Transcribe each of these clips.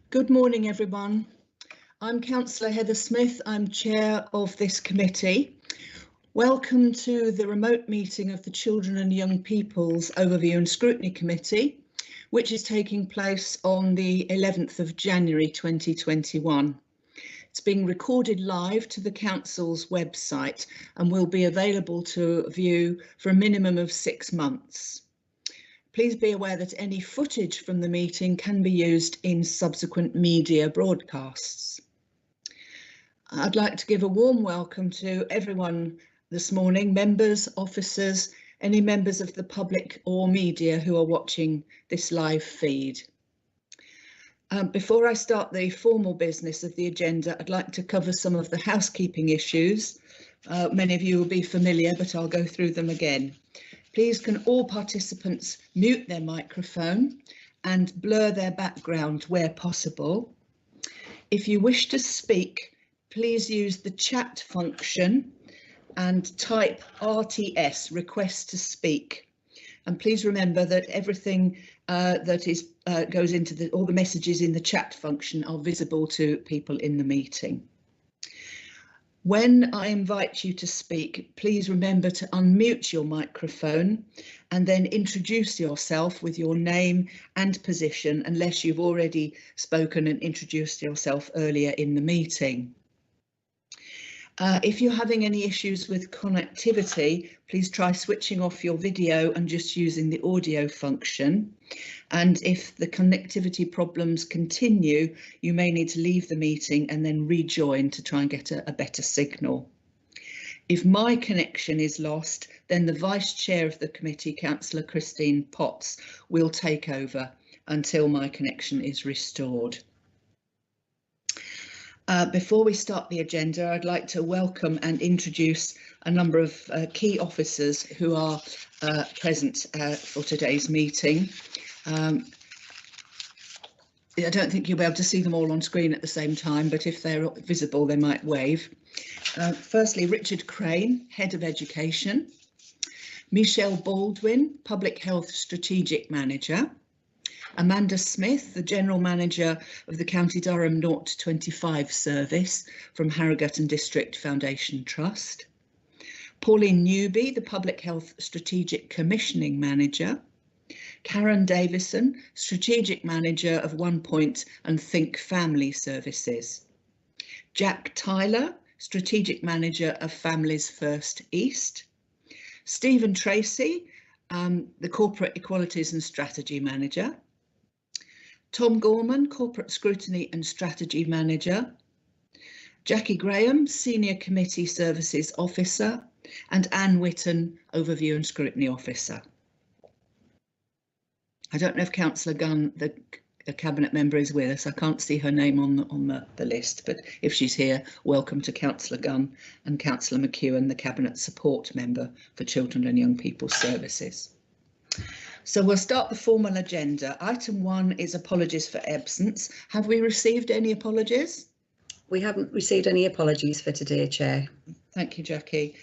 Good morning, everyone. I'm Councillor Heather Smith. I'm chair of this committee. Welcome to the remote meeting of the Children and Young People's Overview and Scrutiny Committee, which is taking place on the 11th of January 2021. It's being recorded live to the Council's website and will be available to view for a minimum of 6 months. Please be aware that any footage from the meeting can be used in subsequent media broadcasts. I'd like to give a warm welcome to everyone this morning, members, officers, any members of the public or media who are watching this live feed. Before I start the formal business of the agenda, I'd like to cover some of the housekeeping issues. Many of you will be familiar, but I'll go through them again. Please can all participants mute their microphone and blur their background where possible. If you wish to speak, please use the chat function and type RTS, request to speak. And please remember that everything that goes into all the messages in the chat function are visible to people in the meeting. When I invite you to speak, please remember to unmute your microphone and then introduce yourself with your name and position, unless you've already spoken and introduced yourself earlier in the meeting. If you're having any issues with connectivity, please try switching off your video and just using the audio function. And if the connectivity problems continue, you may need to leave the meeting and then rejoin to try and get a better signal. If my connection is lost, then the Vice Chair of the committee, Councillor Christine Potts, will take over until my connection is restored. Before we start the agenda, I'd like to welcome and introduce a number of key officers who are present for today's meeting. I don't think you'll be able to see them all on screen at the same time, but if they're visible, they might wave. Firstly, Richard Crane, Head of Education. Michelle Baldwin, Public Health Strategic Manager. Amanda Smith, the General Manager of the County Durham 0 to 25 service from Harrogate and District Foundation Trust. Pauline Newby, the Public Health Strategic Commissioning Manager. Karen Davison, Strategic Manager of One Point and Think Family Services. Jack Tyler, Strategic Manager of Families First East. Stephen Tracy, the Corporate Equalities and Strategy Manager. Tom Gorman, Corporate Scrutiny and Strategy Manager. Jackie Graham, Senior Committee Services Officer, and Anne Whitton, Overview and Scrutiny Officer. I don't know if Councillor Gunn, the Cabinet member, is with us. I can't see her name on the list, but if she's here, welcome to Councillor Gunn and Councillor McEwen, the Cabinet Support Member for Children and Young People's Services. So we'll start the formal agenda. Item 1 is apologies for absence. Have we received any apologies? We haven't received any apologies for today, Chair. Thank you, Jackie.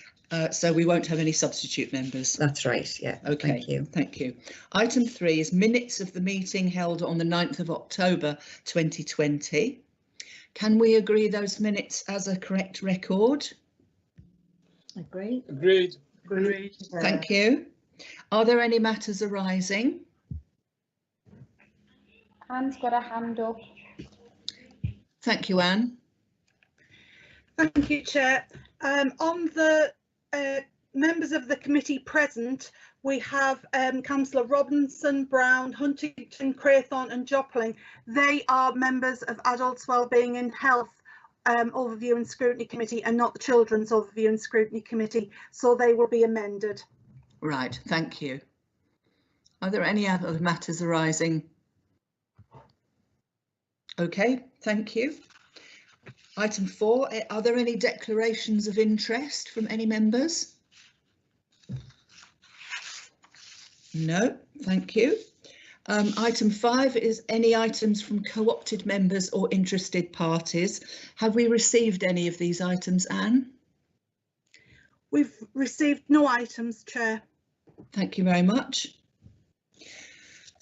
So we won't have any substitute members. That's right, yeah. Okay, thank you. Thank you. Item 3 is minutes of the meeting held on the 9th of October 2020. Can we agree those minutes as a correct record? Agreed. Agreed. Agreed. Thank you. Are there any matters arising? Anne's got a hand up. Thank you, Anne. Thank you, Chair. On the members of the committee present, we have Councillor Robinson, Brown, Huntington, Craythorne and Jopling. They are members of Adults Wellbeing and Health Overview and Scrutiny Committee and not the Children's Overview and Scrutiny Committee, so they will be amended. Right, thank you. Are there any other matters arising? Okay, thank you. Item 4, are there any declarations of interest from any members? No, thank you. Item 5 is any items from co-opted members or interested parties. Have we received any of these items, Anne? We've received no items, Chair. Thank you very much.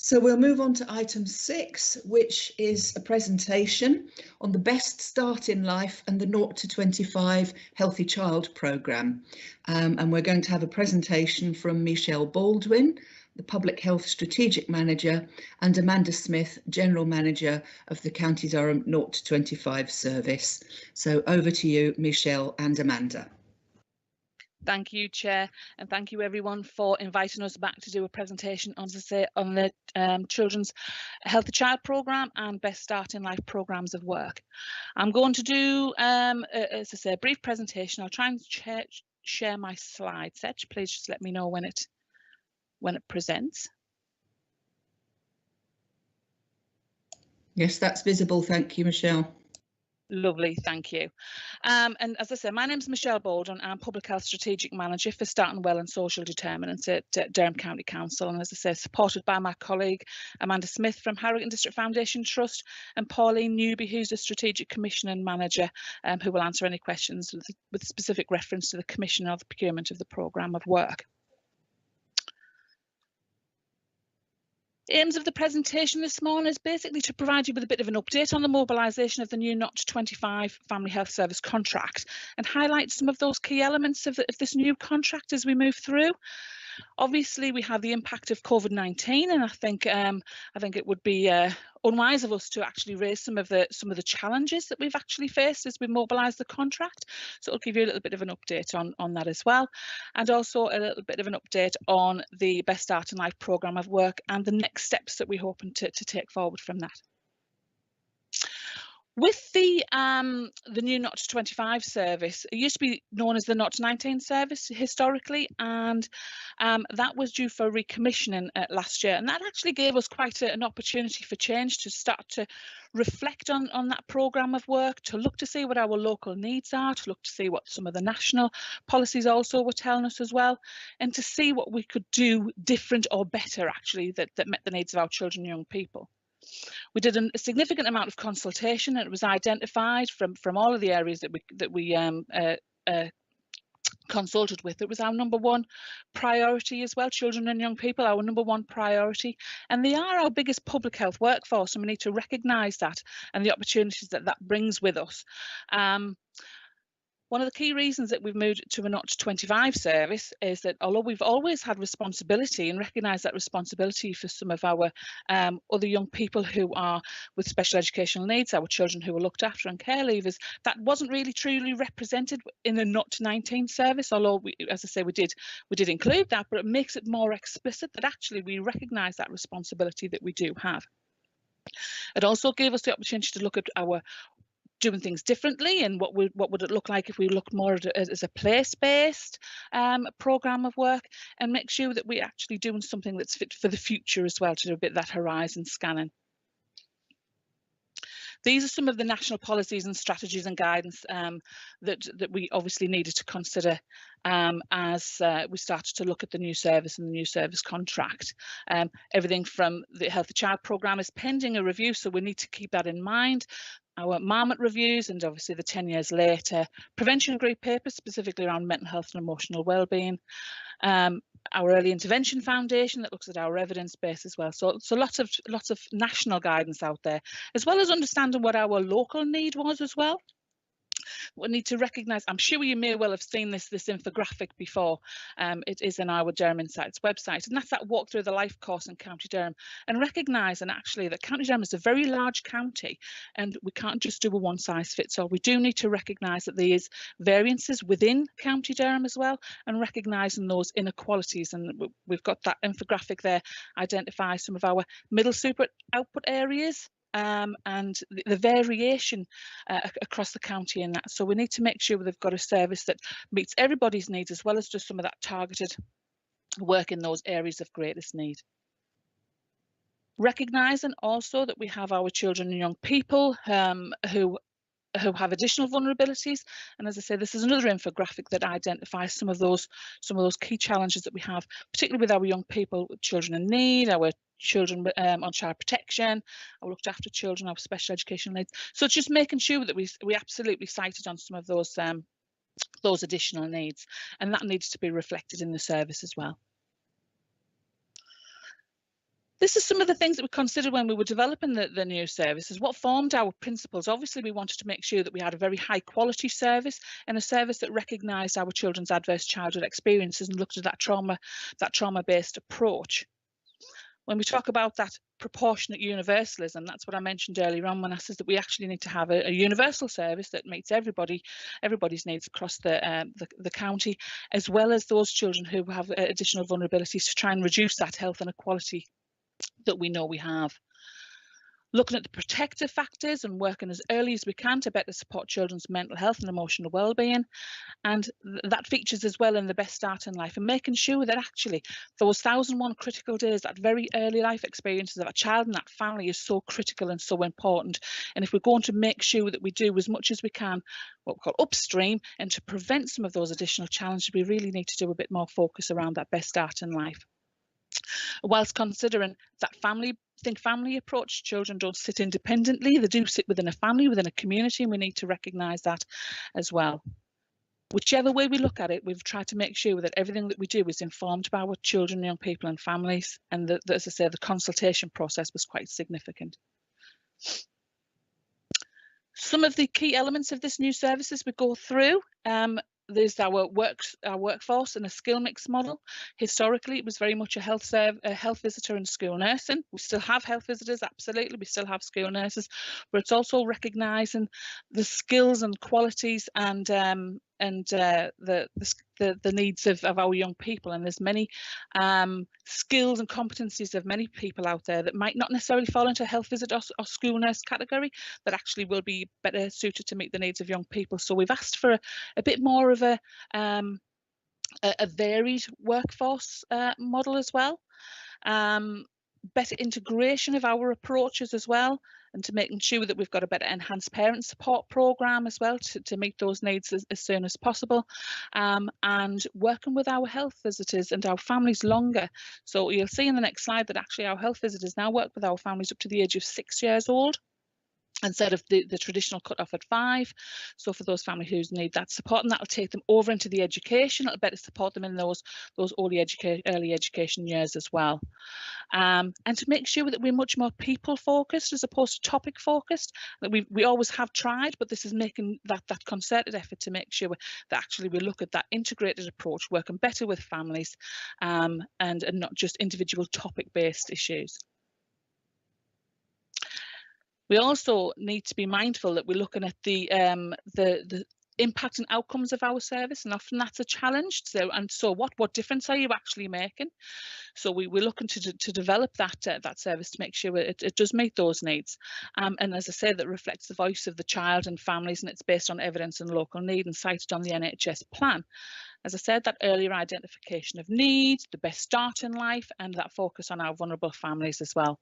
So we'll move on to item 6, which is a presentation on the best start in life and the 0 to 25 Healthy Child programme. And we're going to have a presentation from Michelle Baldwin, the Public Health Strategic Manager, and Amanda Smith, General Manager of the County Durham 0 to 25 service. So over to you, Michelle and Amanda. Thank you, Chair, and thank you everyone for inviting us back to do a presentation on, as I say, on the Children's Healthy Child programme and Best Start in Life programmes of work. I'm going to do, as I say, a brief presentation. I'll try and share my slide set. Please just let me know when it presents. Yes, that's visible. Thank you, Michelle. Lovely, thank you. And as I said, my name's Michelle Baldwin. I'm Public Health Strategic Manager for Starting Well and Social Determinants at Durham County Council. And as I say, supported by my colleague Amanda Smith from Harrogate District Foundation Trust and Pauline Newby, who's the Strategic Commissioner and Manager, who will answer any questions with specific reference to the commission or the procurement of the programme of work. The aims of the presentation this morning is basically to provide you with a bit of an update on the mobilisation of the new 0 to 25 Family Health Service contract and highlight some of those key elements of this new contract as we move through. Obviously, we have the impact of COVID-19, and I think it would be unwise of us to actually raise some of the challenges that we've actually faced as we mobilise the contract. So I'll give you a little bit of an update on that as well, and also a little bit of an update on the Best Start in Life programme of work and the next steps that we're hoping to take forward from that. With the new 0 to 25 service, it used to be known as the 0 to 19 service historically, and that was due for recommissioning last year, and that actually gave us quite an opportunity for change to start to reflect on that programme of work, to look to see what our local needs are, to look to see what some of the national policies also were telling us as well, and to see what we could do different or better actually that met the needs of our children and young people. We did a significant amount of consultation, and it was identified from all of the areas that we consulted with. It was our #1 priority as well, children and young people, our #1 priority, and they are our biggest public health workforce, and we need to recognise that and the opportunities that brings with us. One of the key reasons that we've moved to a 0 to 25 service is that although we've always had responsibility and recognise that responsibility for some of our other young people who are with special educational needs, our children who are looked after and care leavers, that wasn't really truly represented in the 0 to 19 service, although as I say, we did include that, but it makes it more explicit that actually we recognise that responsibility that we do have. It also gave us the opportunity to look at our doing things differently and what would it look like if we looked more at it as a place-based programme of work, and make sure that we're actually doing something that's fit for the future as well, to do a bit of that horizon scanning. These are some of the national policies and strategies and guidance that we obviously needed to consider as we started to look at the new service and the new service contract. Everything from the Healthy Child programme is pending a review, so we need to keep that in mind. Our Marmot reviews, and obviously the 10 years later prevention agreed papers specifically around mental health and emotional well-being. Our Early Intervention Foundation that looks at our evidence base as well. So lots of national guidance out there, as well as understanding what our local need was as well. We need to recognise, I'm sure you may well have seen this infographic before. It is in our Durham Insights website, and that's that walk through the life course in County Durham, and recognising actually that County Durham is a very large county and we can't just do a one size fits all. We do need to recognise that there is variances within County Durham as well, and recognising those inequalities, and we've got that infographic there, identify some of our middle super output areas. And the variation across the county in that. So we need to make sure they've got a service that meets everybody's needs, as well as just some of that targeted work in those areas of greatest need. Recognising also that we have our children and young people who have additional vulnerabilities, and as I say, this is another infographic that identifies some of those key challenges that we have, particularly with our young people, with children in need, our children on child protection, our looked after children, our special educational needs. So it's just making sure that we absolutely cited on some of those additional needs, and that needs to be reflected in the service as well. This is some of the things that we considered when we were developing the new services. What formed our principles? Obviously, we wanted to make sure that we had a very high quality service and a service that recognised our children's adverse childhood experiences and looked at that trauma-based approach. When we talk about that proportionate universalism, that's what I mentioned earlier on when I said that we actually need to have a universal service that meets everybody's needs across the county, as well as those children who have additional vulnerabilities, to try and reduce that health inequality that we know we have. Looking at the protective factors and working as early as we can to better support children's mental health and emotional well-being, and that features as well in the best start in life, and making sure that actually those 1001 critical days, that very early life experiences of a child and that family, is so critical and so important. And if we're going to make sure that we do as much as we can, what we call upstream, and to prevent some of those additional challenges, we really need to do a bit more focus around that best start in life. Whilst considering that family approach, children don't sit independently, they do sit within a family, within a community, and we need to recognise that as well. Whichever way we look at it, we've tried to make sure that everything that we do is informed by our children, young people and families, and that, as I say, the consultation process was quite significant. Some of the key elements of this new services we go through. There's our workforce and a skill mix model. Historically, it was very much a health visitor and school nursing. We still have health visitors, absolutely. We still have school nurses, but it's also recognising the skills and qualities and the needs of our young people. And there's many skills and competencies of many people out there that might not necessarily fall into a health visitor or school nurse category, that actually will be better suited to meet the needs of young people. So we've asked for a bit more of a varied workforce model as well. Better integration of our approaches as well, and to making sure that we've got a better enhanced parent support programme as well to meet those needs as soon as possible, and working with our health visitors and our families longer. So you'll see in the next slide that actually our health visitors now work with our families up to the age of 6 years old, instead of the traditional cut-off at 5. So for those families who need that support, and that'll take them over into the education, it'll better support them in those early education years as well. And to make sure that we're much more people focused as opposed to topic focused. That we always have tried, but this is making that concerted effort to make sure that actually we look at that integrated approach, working better with families, and not just individual topic-based issues. We also need to be mindful that we're looking at the impact and outcomes of our service, and often that's a challenge. So what difference are you actually making? So we're looking to develop that service to make sure it does meet those needs, and as I say, that reflects the voice of the child and families, and it's based on evidence and local need and cited on the NHS plan. As I said, that earlier identification of needs, the best start in life, and that focus on our vulnerable families as well.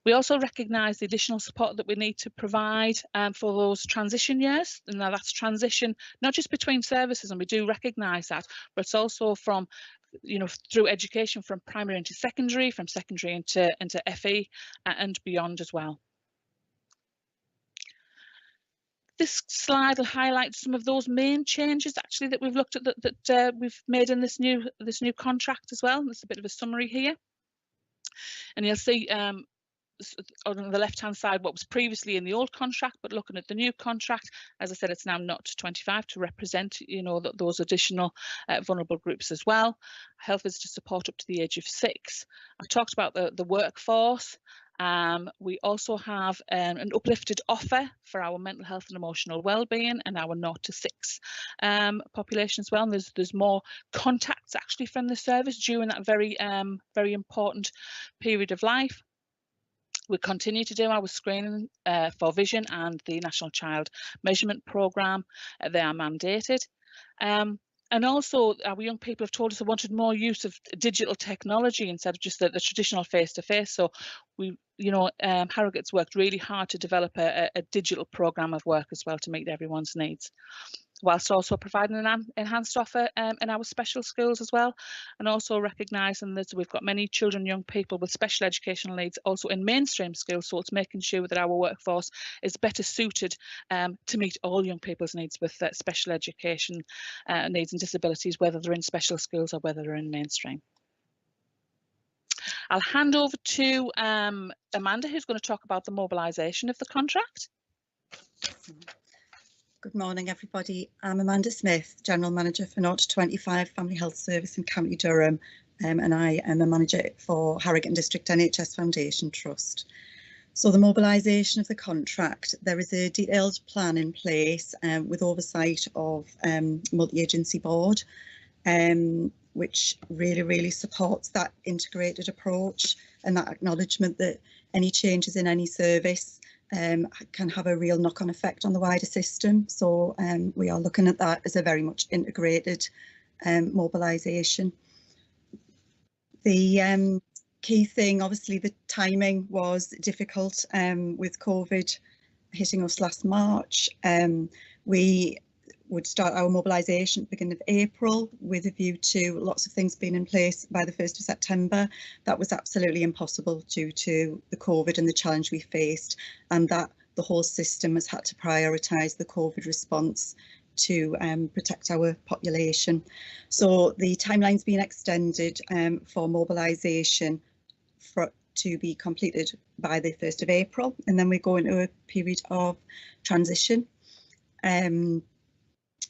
We also recognise the additional support that we need to provide for those transition years. And now that's transition not just between services, and we do recognise that, but it's also from, through education from primary into secondary, from secondary into FE and beyond as well. This slide will highlight some of those main changes actually that we've looked at that we've made in this new contract as well. There's a bit of a summary here, and you'll see on the left hand side what was previously in the old contract, but looking at the new contract, as I said, it's now not 25 to represent those additional vulnerable groups as well. Health visitor support up to the age of 6. I talked about the workforce. We also have an uplifted offer for our mental health and emotional well-being and our 0 to 6 population as well. And there's more contacts actually from the service during that very important period of life. We continue to do our screening for vision and the National Child Measurement Programme. They are mandated. And also our young people have told us they wanted more use of digital technology instead of just the traditional face-to-face. So Harrogate's worked really hard to develop a digital programme of work as well to meet everyone's needs, whilst also providing an enhanced offer in our special schools as well, and also recognising that we've got many children, young people with special educational needs also in mainstream schools, so it's making sure that our workforce is better suited to meet all young people's needs with special education needs and disabilities, whether they're in special schools or whether they're in mainstream. I'll hand over to Amanda, who's going to talk about the mobilisation of the contract. Good morning, everybody. I'm Amanda Smith, General Manager for 0 to 25 Family Health Service in County Durham, and I am a manager for Harrogate District NHS Foundation Trust. So the mobilisation of the contract, there is a detailed plan in place with oversight of multi-agency board, which really supports that integrated approach and that acknowledgement that any changes in any service can have a real knock-on effect on the wider system. So we are looking at that as a very much integrated mobilisation. The key thing, obviously, the timing was difficult with COVID hitting us last March. We would start our mobilisation at the beginning of April with a view to lots of things being in place by the 1st of September. That was absolutely impossible due to the COVID and the challenge we faced, and that the whole system has had to prioritise the COVID response to protect our population. So the timeline's been extended for mobilisation to be completed by the 1st of April, and then we go into a period of transition.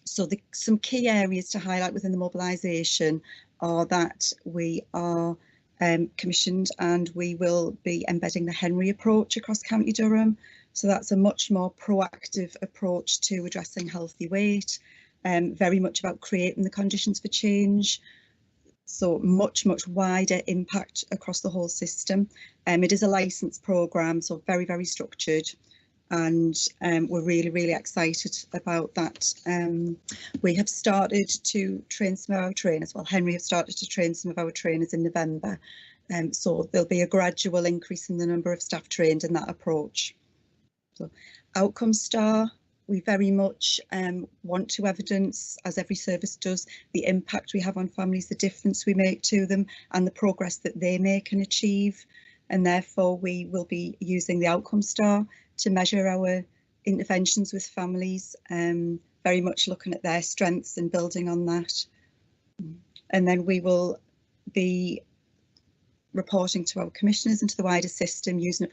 So some key areas to highlight within the mobilisation are that we are commissioned and we will be embedding the Henry approach across County Durham. So that's a much more proactive approach to addressing healthy weight, very much about creating the conditions for change. So much wider impact across the whole system. It is a licensed programme, so very structured. And we're really excited about that. We have started to train some of our trainers. Well, Henry have started to train some of our trainers in November. So there'll be a gradual increase in the number of staff trained in that approach. So Outcome Star, we very much want to evidence, as every service does, the impact we have on families, the difference we make to them and the progress that they make and achieve. And therefore we will be using the Outcome Star to measure our interventions with families, very much looking at their strengths and building on that. And then we will be reporting to our commissioners and to the wider system using a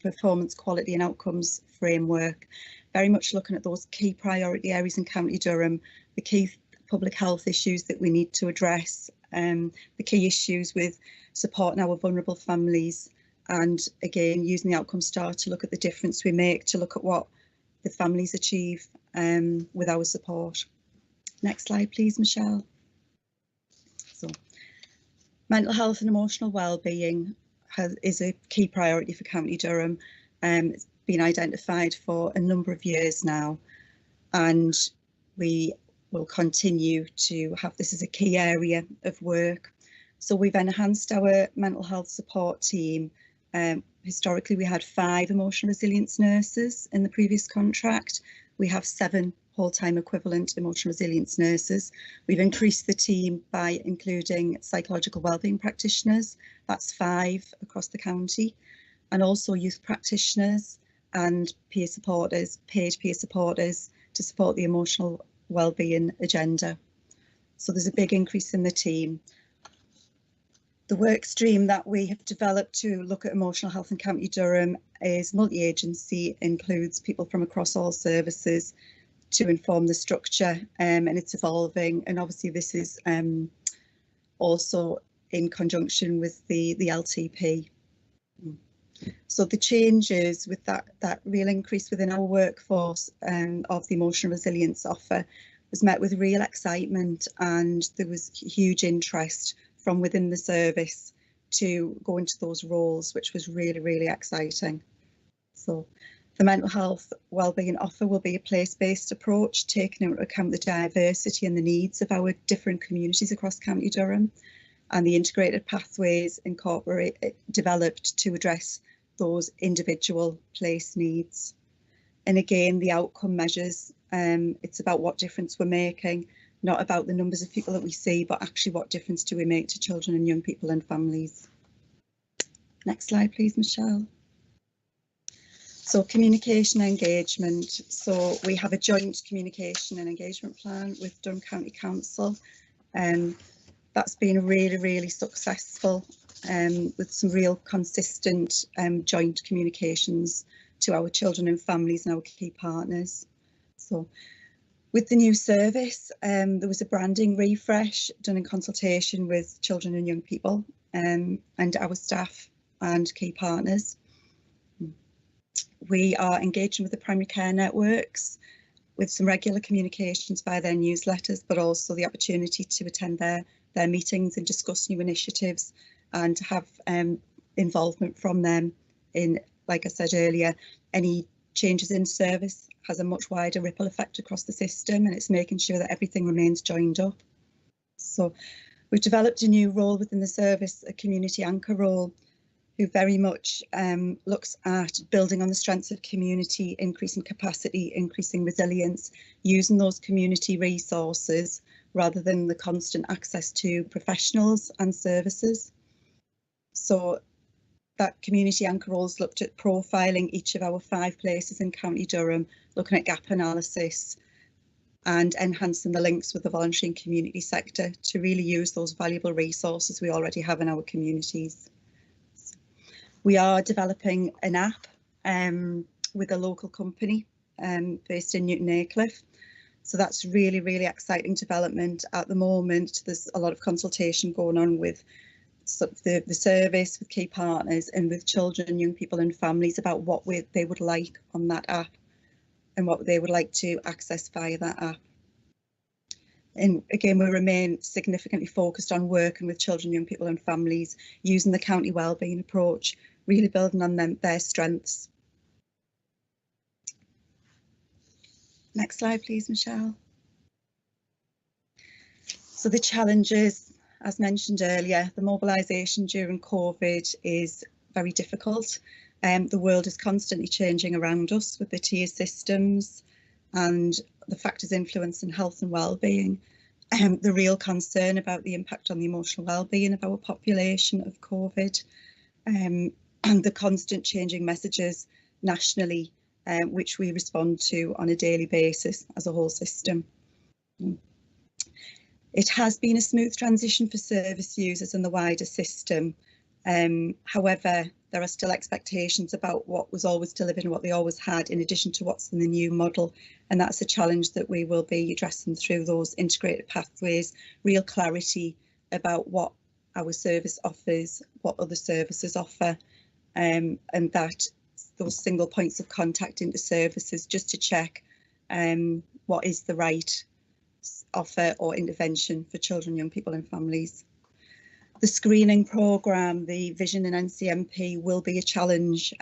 performance, quality and outcomes framework, very much looking at those key priority areas in County Durham, the key public health issues that we need to address, the key issues with supporting our vulnerable families, and again using the Outcome Star to look at the difference we make, to look at what the families achieve with our support. Next slide please, Michelle. So mental health and emotional well-being is a key priority for County Durham. It's been identified for a number of years now, and we will continue to have this as a key area of work. So we've enhanced our mental health support team. Historically, we had 5 emotional resilience nurses in the previous contract. We have 7 whole-time equivalent emotional resilience nurses. We've increased the team by including psychological wellbeing practitioners. That's 5 across the county, and also youth practitioners and peer supporters, paid peer supporters, to support the emotional wellbeing agenda. So there's a big increase in the team. The work stream that we have developed to look at emotional health in County Durham is multi-agency, includes people from across all services to inform the structure, and it's evolving, and obviously this is also in conjunction with the LTP. So the changes with that real increase within our workforce of the emotional resilience offer was met with real excitement, and there was huge interest from within the service to go into those roles, which was really exciting. So the mental health wellbeing offer will be a place-based approach, taking into account the diversity and the needs of our different communities across County Durham, and the integrated pathways developed to address those individual place needs. And again, the outcome measures, it's about what difference we're making, not about the numbers of people that we see, but actually what difference do we make to children and young people and families. Next slide please, Michelle. So communication and engagement. So we have a joint communication and engagement plan with Durham County Council. that's been really successful, with some real consistent joint communications to our children and families and our key partners. So with the new service, there was a branding refresh done in consultation with children and young people, and our staff and key partners. We are engaging with the primary care networks with some regular communications via their newsletters, but also the opportunity to attend their meetings and discuss new initiatives and to have involvement from them in, like I said earlier, any changes in service has a much wider ripple effect across the system, and it's making sure that everything remains joined up. So we've developed a new role within the service, a community anchor role, who very much looks at building on the strengths of community, increasing capacity, increasing resilience, using those community resources rather than the constant access to professionals and services. So that community anchor roles looked at profiling each of our 5 places in County Durham, looking at gap analysis and enhancing the links with the voluntary and community sector to really use those valuable resources we already have in our communities. We are developing an app with a local company based in Newton Aycliffe. So that's really exciting development. At the moment, there's a lot of consultation going on with the service, with key partners and with children, young people and families about what they would like on that app and what they would like to access via that app. And again, we remain significantly focused on working with children, young people and families, using the county wellbeing approach, really building on their strengths. Next slide, please, Michelle. So the challenges, as mentioned earlier, the mobilisation during COVID is very difficult. The world is constantly changing around us with the tier systems and the factors influencing health and well-being. The real concern about the impact on the emotional well-being of our population of COVID, and the constant changing messages nationally, which we respond to on a daily basis as a whole system. It has been a smooth transition for service users and the wider system. However, there are still expectations about what was always delivered and what they always had, in addition to what's in the new model. And that's a challenge that we will be addressing through those integrated pathways, real clarity about what our service offers, what other services offer, and that those single points of contact into services just to check what is the right offer or intervention for children, young people and families. The screening programme, the Vision and NCMP will be a challenge,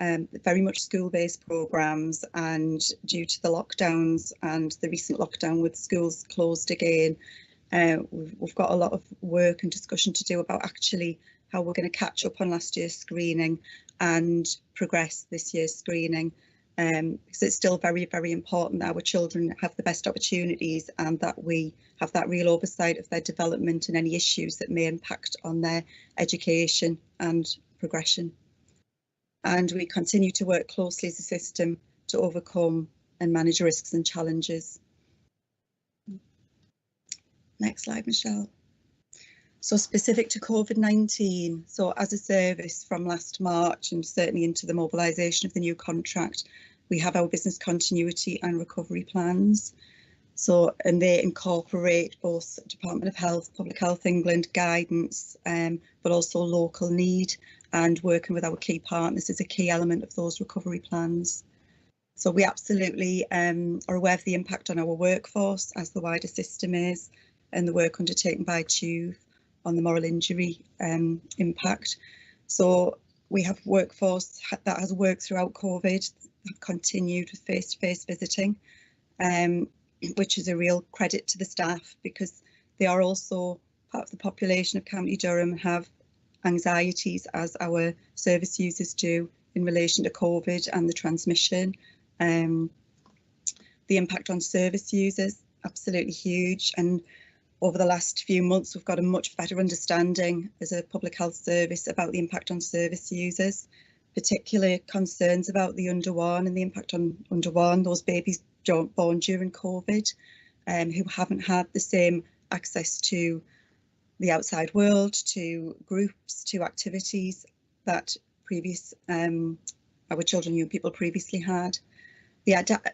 very much school-based programmes, and due to the lockdowns and the recent lockdown with schools closed again, we've got a lot of work and discussion to do about actually how we're going to catch up on last year's screening and progress this year's screening, because it's still very important that our children have the best opportunities and that we have that real oversight of their development and any issues that may impact on their education and progression. And we continue to work closely as a system to overcome and manage risks and challenges. Next slide, Michelle. So specific to COVID-19, so as a service from last March and certainly into the mobilisation of the new contract, we have our business continuity and recovery plans. So, and they incorporate both Department of Health, Public Health England guidance, but also local need, and working with our key partners is a key element of those recovery plans. So we absolutely are aware of the impact on our workforce, as the wider system is, and the work undertaken by TUV on the moral injury impact. So we have workforce that has worked throughout COVID, have continued with face-to-face visiting, which is a real credit to the staff, because they are also part of the population of County Durham, have anxieties as our service users do in relation to COVID and the transmission. The impact on service users, absolutely huge. And over the last few months, we've got a much better understanding as a public health service about the impact on service users, particularly concerns about the under one and the impact on under one, those babies born during COVID, who haven't had the same access to the outside world, to groups, to activities that our children and young people previously had.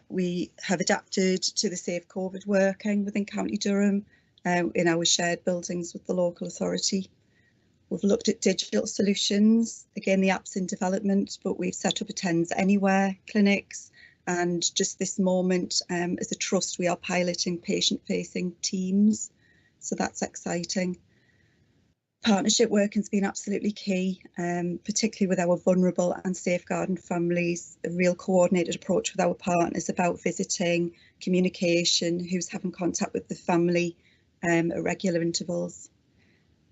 We have adapted to the safe COVID working within County Durham in our shared buildings with the local authority. We've looked at digital solutions, again the app's in development, but we've set up Attends Anywhere clinics, and just this moment as a trust we are piloting patient-facing teams, so that's exciting. Partnership working has been absolutely key, particularly with our vulnerable and safeguarding families, a real coordinated approach with our partners about visiting, communication, who's having contact with the family at regular intervals.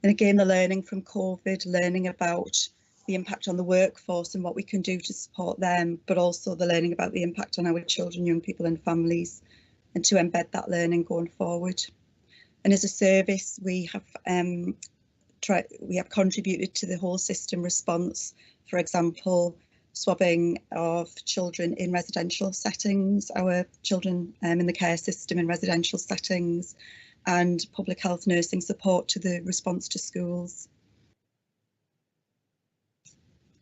And again, the learning from COVID, learning about the impact on the workforce and what we can do to support them, but also the learning about the impact on our children, young people and families, and to embed that learning going forward. And as a service, we have contributed to the whole system response, for example, swabbing of children in residential settings, our children in the care system in residential settings, and public health nursing support to the response to schools.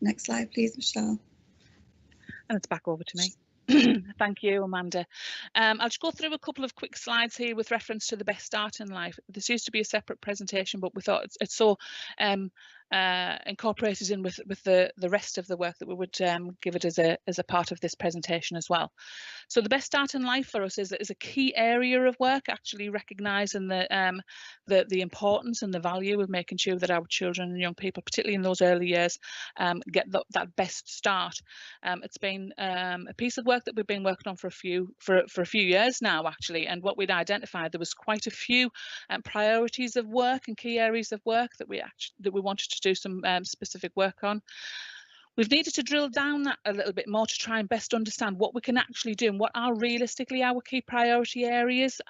Next slide, please, Michelle. And it's back over to me. Thank you, Amanda. I'll just go through a couple of quick slides here with reference to the best start in life. This used to be a separate presentation, but we thought it's so incorporated in with the rest of the work that we would give it as a part of this presentation as well. So the best start in life for us is a key area of work, actually recognising the importance and the value of making sure that our children and young people, particularly in those early years, get that best start. It's been a piece of work that we've been working on for a few years now, actually, and what we'd identified, there was quite a few priorities of work and key areas of work that we wanted to do some specific work on. We've needed to drill down that a little bit more to try and best understand what we can actually do and what are realistically our key priority areas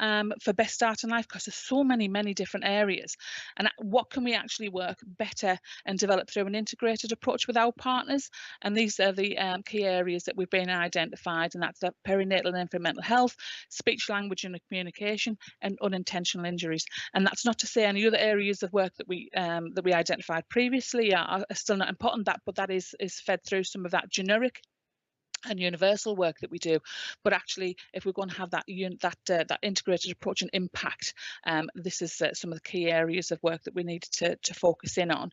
for best start in life, because there's so many different areas, and what can we actually work better and develop through an integrated approach with our partners. And these are the key areas that we've been identified, and that's the perinatal and infant mental health, speech, language and communication, and unintentional injuries. And that's not to say any other areas of work that we identified previously are still not important, but that is fed through some of that generic and universal work that we do. But actually, if we're going to have that integrated approach and impact, this is some of the key areas of work that we need to focus in on.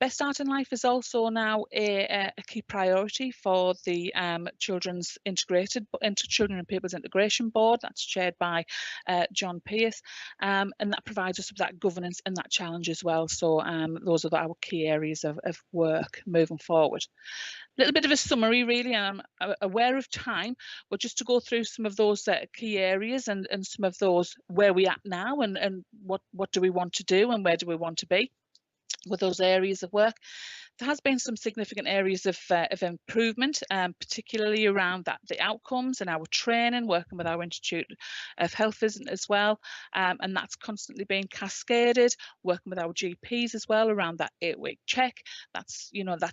Best Start in Life is also now a key priority for the Children and People's Integration Board. That's chaired by John Pearce, and that provides us with that governance and that challenge as well. So those are our key areas of work moving forward. A little bit of a summary, really, and I'm aware of time, but just to go through some of those key areas and some of those where we at now, and what do we want to do and where do we want to be with those areas of work. There has been some significant areas of improvement, particularly around the outcomes and our training, working with our Institute of Health as well, and that's constantly being cascaded, working with our GPs as well around that 8-week check. That's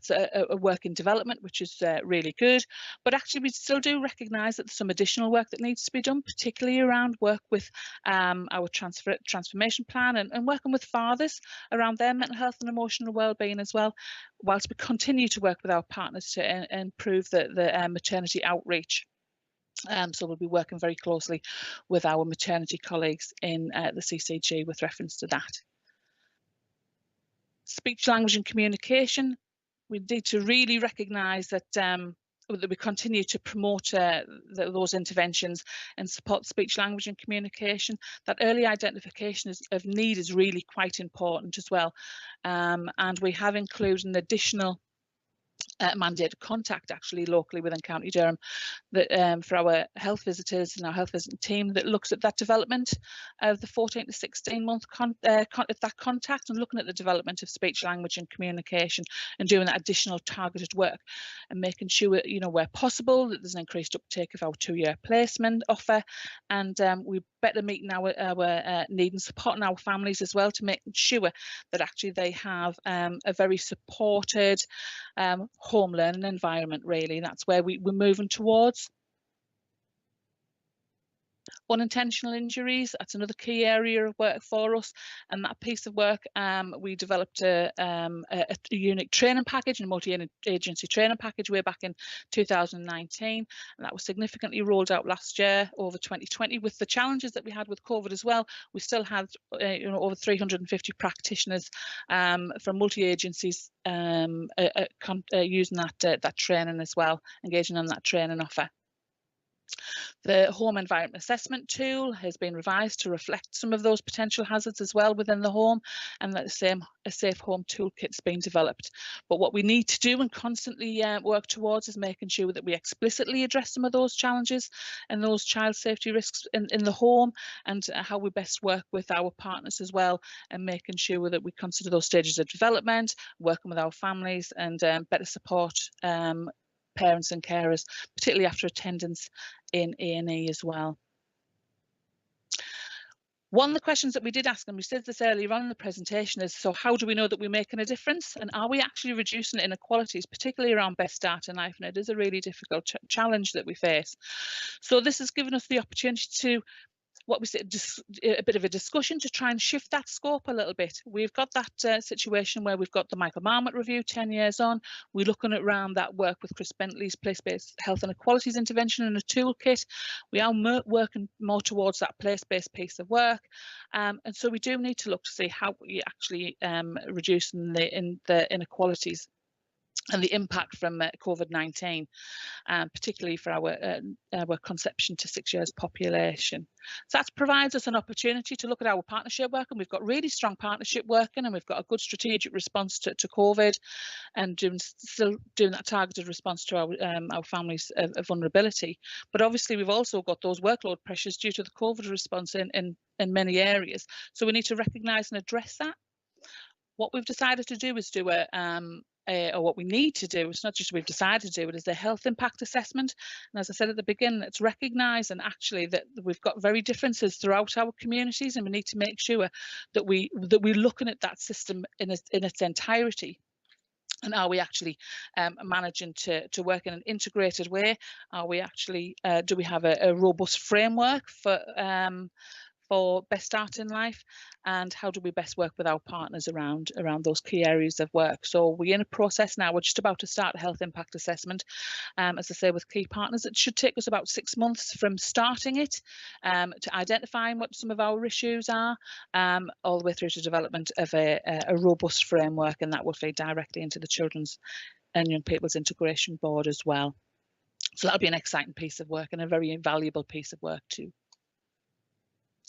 a work in development, which is really good. But actually, we still do recognise that there's some additional work that needs to be done, particularly around work with our transformation plan and working with fathers around their mental health and emotional well-being as well, whilst we continue to work with our partners to improve the maternity outreach. So we'll be working very closely with our maternity colleagues in the CCG with reference to that. Speech, language and communication. We need to really recognise that we continue to promote those interventions and support speech, language and communication. That early identification of need is really quite important as well. And we have included an additional mandated contact actually locally within County Durham that for our health visitors and our health visiting team that looks at that development of the 14 to 16 month that contact, and looking at the development of speech, language and communication, and doing that additional targeted work and making sure, you know, where possible, that there's an increased uptake of our 2-year placement offer, and we better meeting our need and supporting our families as well, to make sure that actually they have a very supported home learning environment. Really, that's where we're moving towards. Unintentional injuries, that's another key area of work for us, and that piece of work, we developed a unique training package, a multi-agency training package way back in 2019, and that was significantly rolled out last year over 2020. With the challenges that we had with COVID as well, we still had over 350 practitioners from multi-agencies using that training as well, engaging on that training offer. The home environment assessment tool has been revised to reflect some of those potential hazards as well within the home, and that a safe home toolkit's been developed. But what we need to do and constantly work towards is making sure that we explicitly address some of those challenges and those child safety risks in the home, and how we best work with our partners as well, and making sure that we consider those stages of development, working with our families, and better support parents and carers, particularly after attendance in A&E as well. One of the questions that we did ask, and we said this earlier on in the presentation, is so how do we know that we're making a difference, and are we actually reducing inequalities, particularly around best start in life? And it is a really difficult challenge that we face. So this has given us the opportunity to, what we said, just a bit of a discussion to try and shift that scope a little bit. We've got that situation where we've got the Michael Marmot review 10 years on. We're looking at around that work with Chris Bentley's place-based health inequalities intervention in a toolkit. We are working more towards that place-based piece of work, and so we do need to look to see how we actually reducing the inequalities and the impact from COVID-19, particularly for our conception to 6 years population. So that provides us an opportunity to look at our partnership work, and we've got really strong partnership working, and we've got a good strategic response to COVID, and still doing that targeted response to our families of vulnerability. But obviously we've also got those workload pressures due to the COVID response in many areas. So we need to recognise and address that. What we've decided to do is do or what we need to do, it's not just we've decided to do it, is a health impact assessment. And as I said at the beginning, it's recognising actually that we've got very differences throughout our communities, and we need to make sure that we're looking at that system in its entirety. And are we actually managing to work in an integrated way? Are we actually do we have a robust framework for best start in life, and how do we best work with our partners around those key areas of work? So we're in a process now. We're just about to start a health impact assessment, as I say, with key partners. It should take us about 6 months from starting it to identifying what some of our issues are, all the way through to development of a robust framework, and that will feed directly into the Children's and Young People's Integration Board as well. So that'll be an exciting piece of work and a very valuable piece of work too.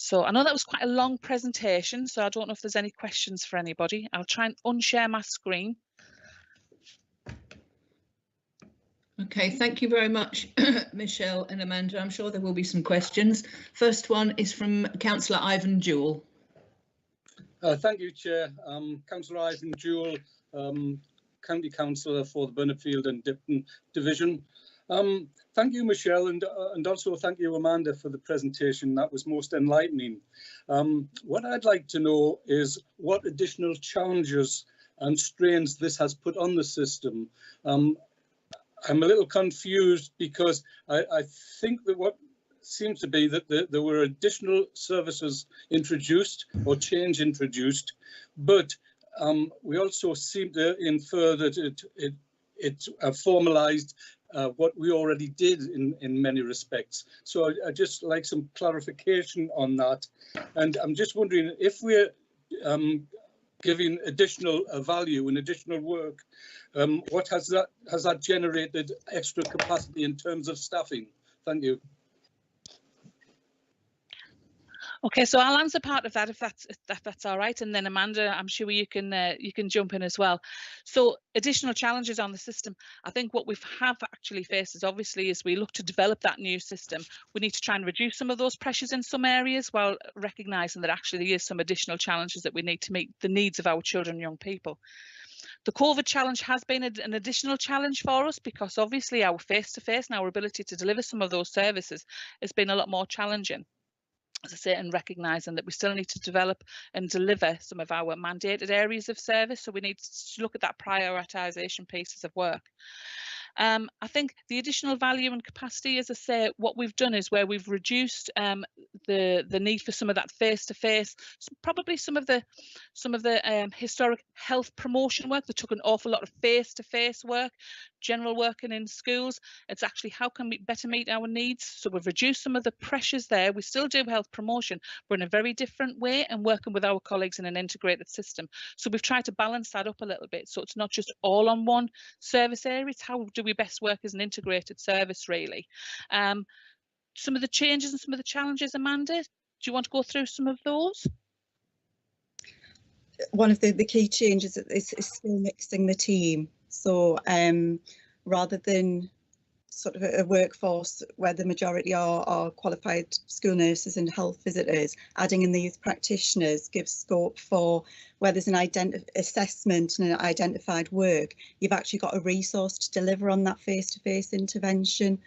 So I know that was quite a long presentation, so I don't know if there's any questions for anybody. I'll try and unshare my screen. Okay, thank you very much, Michelle and Amanda. I'm sure there will be some questions. First one is from Councillor Ivan Jewell. Thank you, Chair. Councillor Ivan Jewell, County Councillor for the Burnetfield and Dipton Division. Thank you, Michelle, and also thank you, Amanda, for the presentation. That was most enlightening. What I'd like to know is what additional challenges and strains this has put on the system. I'm a little confused because I think that what seems to be that there were additional services introduced or change introduced, but we also seem to infer that it formalised what we already did in many respects. So I'd just like some clarification on that. And I'm just wondering if we're giving additional value and additional work, what has that generated extra capacity in terms of staffing? Thank you. Okay, so I'll answer part of that if that's all right, and then Amanda, I'm sure you can jump in as well. So additional challenges on the system. I think what we have actually faced is obviously as we look to develop that new system, we need to try and reduce some of those pressures in some areas while recognising that actually there is some additional challenges that we need to meet the needs of our children and young people. The COVID challenge has been an additional challenge for us because obviously our face-to-face and our ability to deliver some of those services has been a lot more challenging. As I say, and recognising that we still need to develop and deliver some of our mandated areas of service. So we need to look at that prioritisation pieces of work. I think the additional value and capacity, as I say, what we've done is where we've reduced the need for some of that face-to-face, probably some of the historic health promotion work that took an awful lot of face-to-face work, general working in schools. It's actually how can we better meet our needs. So we've reduced some of the pressures there. We still do health promotion, but in a very different way and working with our colleagues in an integrated system. So we've tried to balance that up a little bit. So it's not just all on one service area. It's how do we best work as an integrated service, really. Some of the changes and some of the challenges, Amanda, do you want to go through some of those? One of the key changes is still mixing the team. So rather than sort of a workforce where the majority are qualified school nurses and health visitors, adding in the youth practitioners gives scope for where there's an assessment and an identified work, you've actually got a resource to deliver on that face-to-face intervention.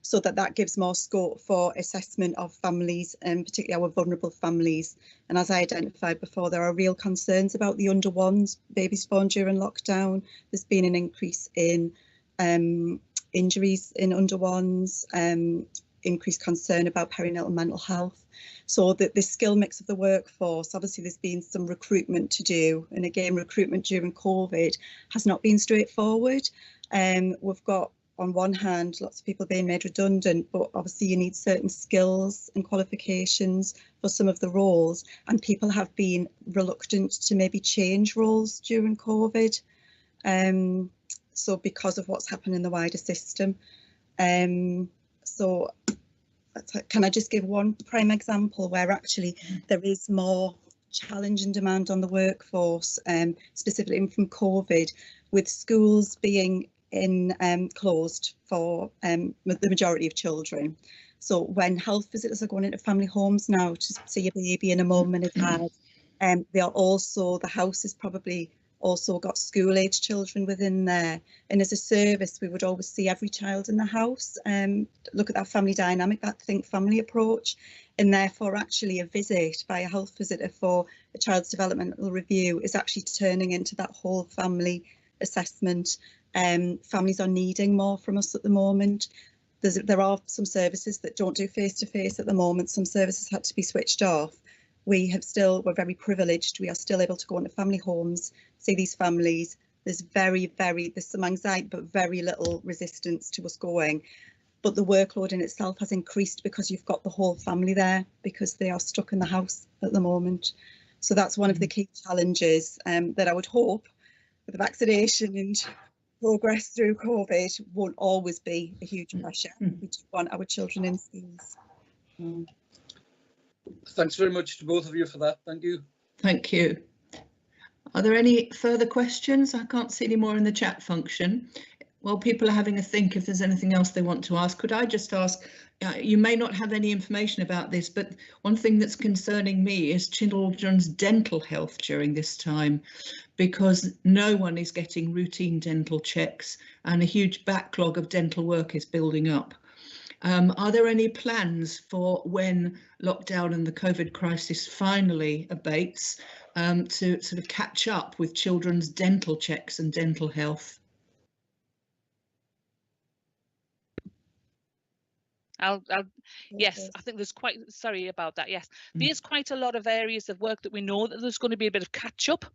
So that gives more scope for assessment of families, and particularly our vulnerable families. And as I identified before, there are real concerns about the under ones, babies born during lockdown. There's been an increase in injuries in under ones, increased concern about perinatal mental health. So the skill mix of the workforce, obviously there's been some recruitment to do. And again, recruitment during COVID has not been straightforward. We've got, on one hand, lots of people being made redundant, but obviously you need certain skills and qualifications for some of the roles, and people have been reluctant to maybe change roles during COVID. So because of what's happened in the wider system. So can I just give one prime example where actually there is more challenge and demand on the workforce, specifically from COVID, with schools being closed for the majority of children. So when health visitors are going into family homes now to see a baby and a mum and a dad, they are also, the house is probably also got school age children within there, and as a service we would always see every child in the house and look at that family dynamic, that think family approach, and therefore actually a visit by a health visitor for a child's developmental review is actually turning into that whole family assessment. Families are needing more from us at the moment. There are some services that don't do face-to-face at the moment. Some services had to be switched off. We're very privileged. We are still able to go into family homes, see these families. There's some anxiety, but very little resistance to us going. But the workload in itself has increased because you've got the whole family there, because they are stuck in the house at the moment. So that's one of the key challenges that I would hope with the vaccination and progress through COVID won't always be a huge pressure. We do want our children in schools. Thanks very much to both of you for that. Thank you. Thank you. Are there any further questions? I can't see any more in the chat function. While people are having a think if there's anything else they want to ask, could I just ask, you may not have any information about this, but one thing that's concerning me is children's dental health during this time, because no one is getting routine dental checks and a huge backlog of dental work is building up. Are there any plans for when lockdown and the COVID crisis finally abates to sort of catch up with children's dental checks and dental health? Yes, I think there's sorry about that. Yes, there's quite a lot of areas of work that we know that there's going to be a bit of catch up.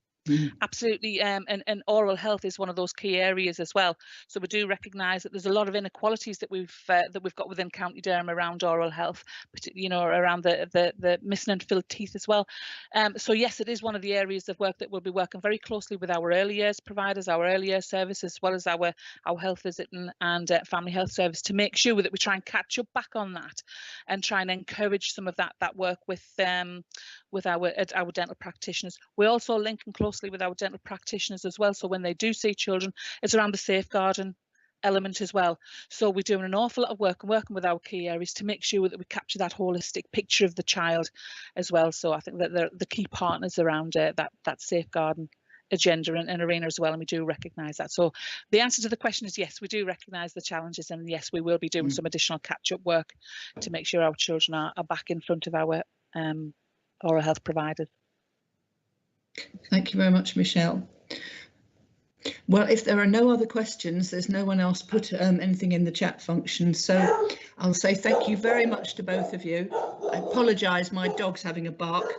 Absolutely, and oral health is one of those key areas as well. So we do recognise that there's a lot of inequalities that we've got within County Durham around oral health, around the missing and filled teeth as well. So yes, it is one of the areas of work that we'll be working very closely with our early years providers, our early years service, as well as our health visiting and family health service, to make sure that we try and catch up back on that and try and encourage some of that work with our dental practitioners. We're also linking closely with our dental practitioners as well, so when they do see children, it's around the safeguarding element as well. So we're doing an awful lot of work and working with our key areas to make sure that we capture that holistic picture of the child as well. So I think that they're the key partners around that safeguarding agenda and arena as well, and we do recognise that. So the answer to the question is yes, we do recognise the challenges, and yes, we will be doing some additional catch-up work to make sure our children are back in front of our oral health providers. Thank you very much, Michelle. Well, if there are no other questions, there's no one else put anything in the chat function, so I'll say thank you very much to both of you. I apologise, my dog's having a bark.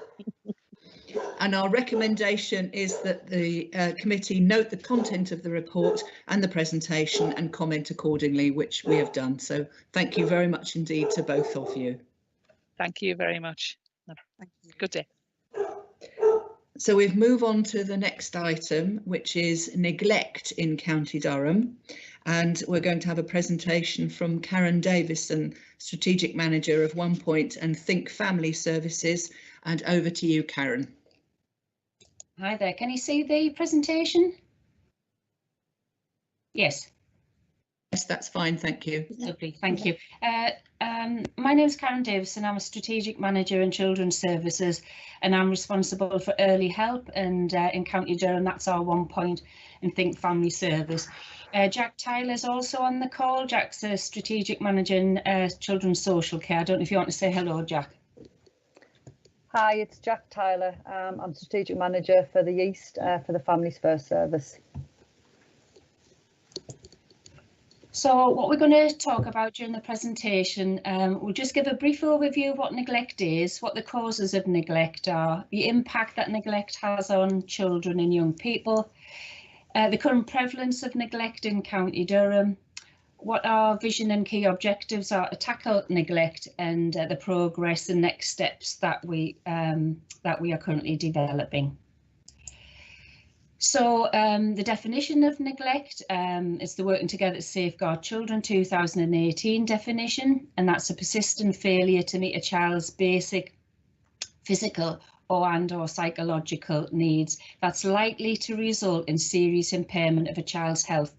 And our recommendation is that the committee note the content of the report and the presentation and comment accordingly, which we have done. So thank you very much indeed to both of you. Thank you very much. Thank you. Good day. So we move on to the next item, which is neglect in County Durham. And we're going to have a presentation from Karen Davison, Strategic Manager of One Point and Think Family Services. And over to you, Karen. Hi there, can you see the presentation? Yes. Yes, that's fine, thank you. Lovely, thank you. My name is Karen Davison. I'm a Strategic Manager in Children's Services and I'm responsible for early help, and in County Durham that's our One Point and Think Family Service. Jack Tyler's also on the call. Jack's a Strategic Manager in Children's Social Care. I don't know if you want to say hello, Jack. Hi, it's Jack Tyler. I'm Strategic Manager for the East for the Families First Service. So what we're going to talk about during the presentation, we'll just give a brief overview of what neglect is, what the causes of neglect are, the impact that neglect has on children and young people, the current prevalence of neglect in County Durham, what our vision and key objectives are to tackle neglect, and the progress and next steps that we are currently developing. So the definition of neglect is the Working Together to Safeguard Children 2018 definition, and that's a persistent failure to meet a child's basic physical or psychological needs that's likely to result in serious impairment of a child's health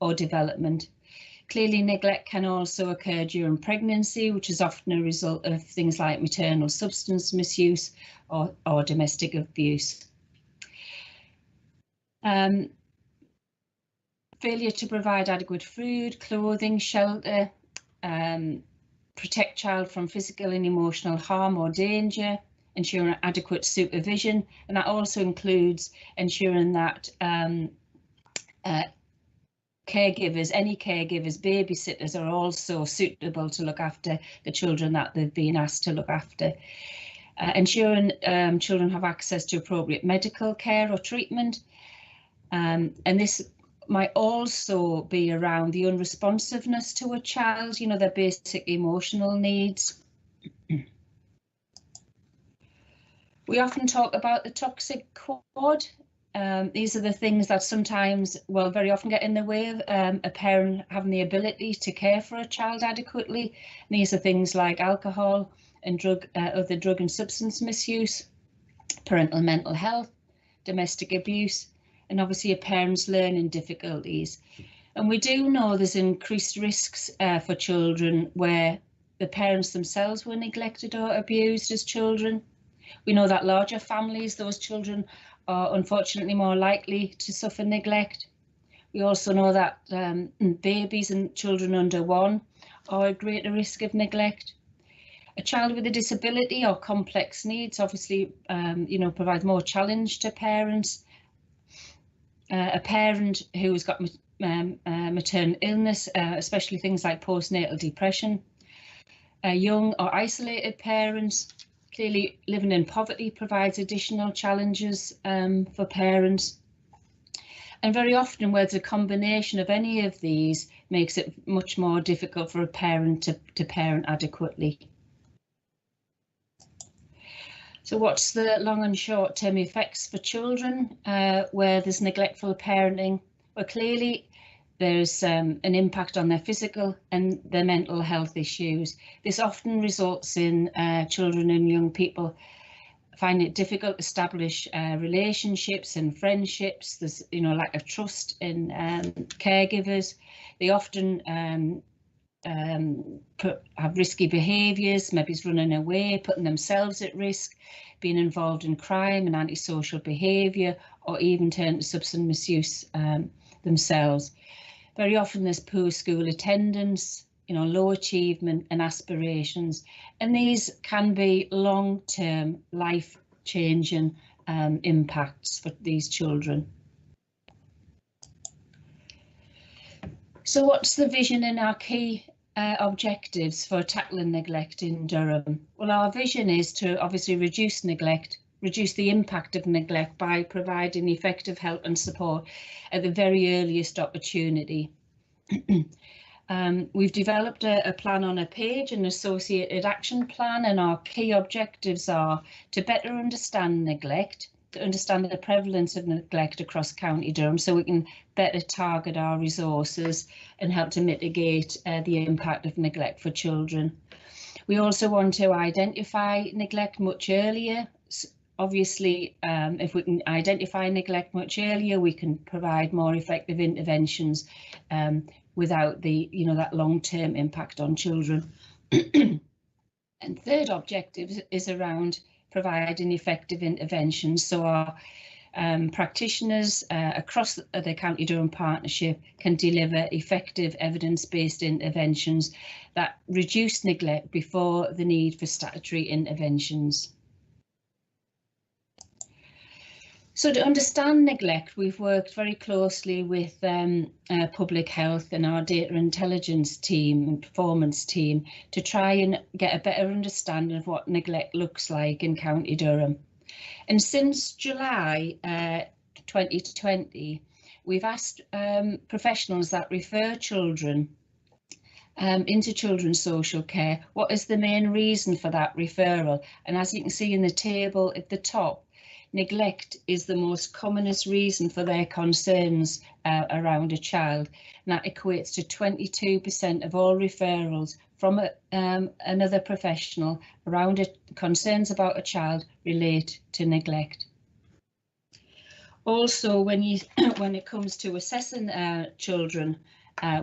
or development. Clearly, neglect can also occur during pregnancy, which is often a result of things like maternal substance misuse or domestic abuse. Failure to provide adequate food, clothing, shelter, protect child from physical and emotional harm or danger, ensuring adequate supervision, and that also includes ensuring that caregivers, any caregivers, babysitters are also suitable to look after the children that they've been asked to look after. Ensuring children have access to appropriate medical care or treatment. And this might also be around the unresponsiveness to a child, you know, their basic emotional needs. We often talk about the toxic cord. These are the things that sometimes, well, very often get in the way of a parent having the ability to care for a child adequately. And these are things like alcohol and other drug and substance misuse, parental mental health, domestic abuse, and obviously a parent's learning difficulties. And we do know there's increased risks for children where the parents themselves were neglected or abused as children. We know that larger families, those children are unfortunately more likely to suffer neglect. We also know that babies and children under 1 are at greater risk of neglect. A child with a disability or complex needs obviously provides more challenge to parents. A parent who's got maternal illness, especially things like postnatal depression. Young or isolated parents. Clearly, living in poverty provides additional challenges for parents. And very often, where there's a combination of any of these, makes it much more difficult for a parent to parent adequately. So what's the long and short term effects for children where there's neglectful parenting? Well, clearly there's an impact on their physical and their mental health issues. This often results in children and young people finding it difficult to establish relationships and friendships. There's lack of trust in caregivers. They often have risky behaviours, maybe it's running away, putting themselves at risk, being involved in crime and antisocial behaviour, or even turn to substance misuse themselves. Very often there's poor school attendance, low achievement and aspirations, and these can be long-term, life-changing impacts for these children. So what's the vision in our key objectives for tackling neglect in Durham? Well, our vision is to obviously reduce the impact of neglect by providing effective help and support at the very earliest opportunity. We've developed a plan on a page, an associated action plan, and our key objectives are to better understand neglect, to understand the prevalence of neglect across County Durham so we can better target our resources and help to mitigate the impact of neglect for children. We also want to identify neglect much earlier. Obviously, if we can identify neglect much earlier, we can provide more effective interventions without the, that long-term impact on children. And third objective is around providing effective interventions. So our practitioners across the County Durham Partnership can deliver effective evidence-based interventions that reduce neglect before the need for statutory interventions. So to understand neglect, we've worked very closely with public health and our data intelligence team and performance team to try and get a better understanding of what neglect looks like in County Durham. And since July 2020, we've asked professionals that refer children into children's social care, what is the main reason for that referral? And as you can see in the table at the top, neglect is the most commonest reason for their concerns around a child, and that equates to 22% of all referrals from another professional around concerns about a child relate to neglect. Also, when it comes to assessing children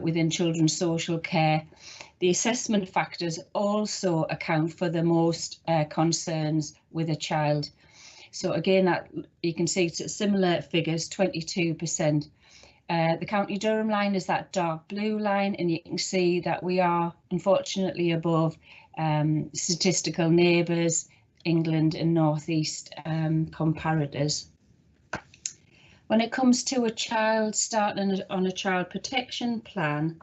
within children's social care, the assessment factors also account for the most concerns with a child. So again, that you can see it's similar figures, 22%. The County Durham line is that dark blue line, and you can see that we are unfortunately above statistical neighbours, England and North East comparators. When it comes to a child starting on a child protection plan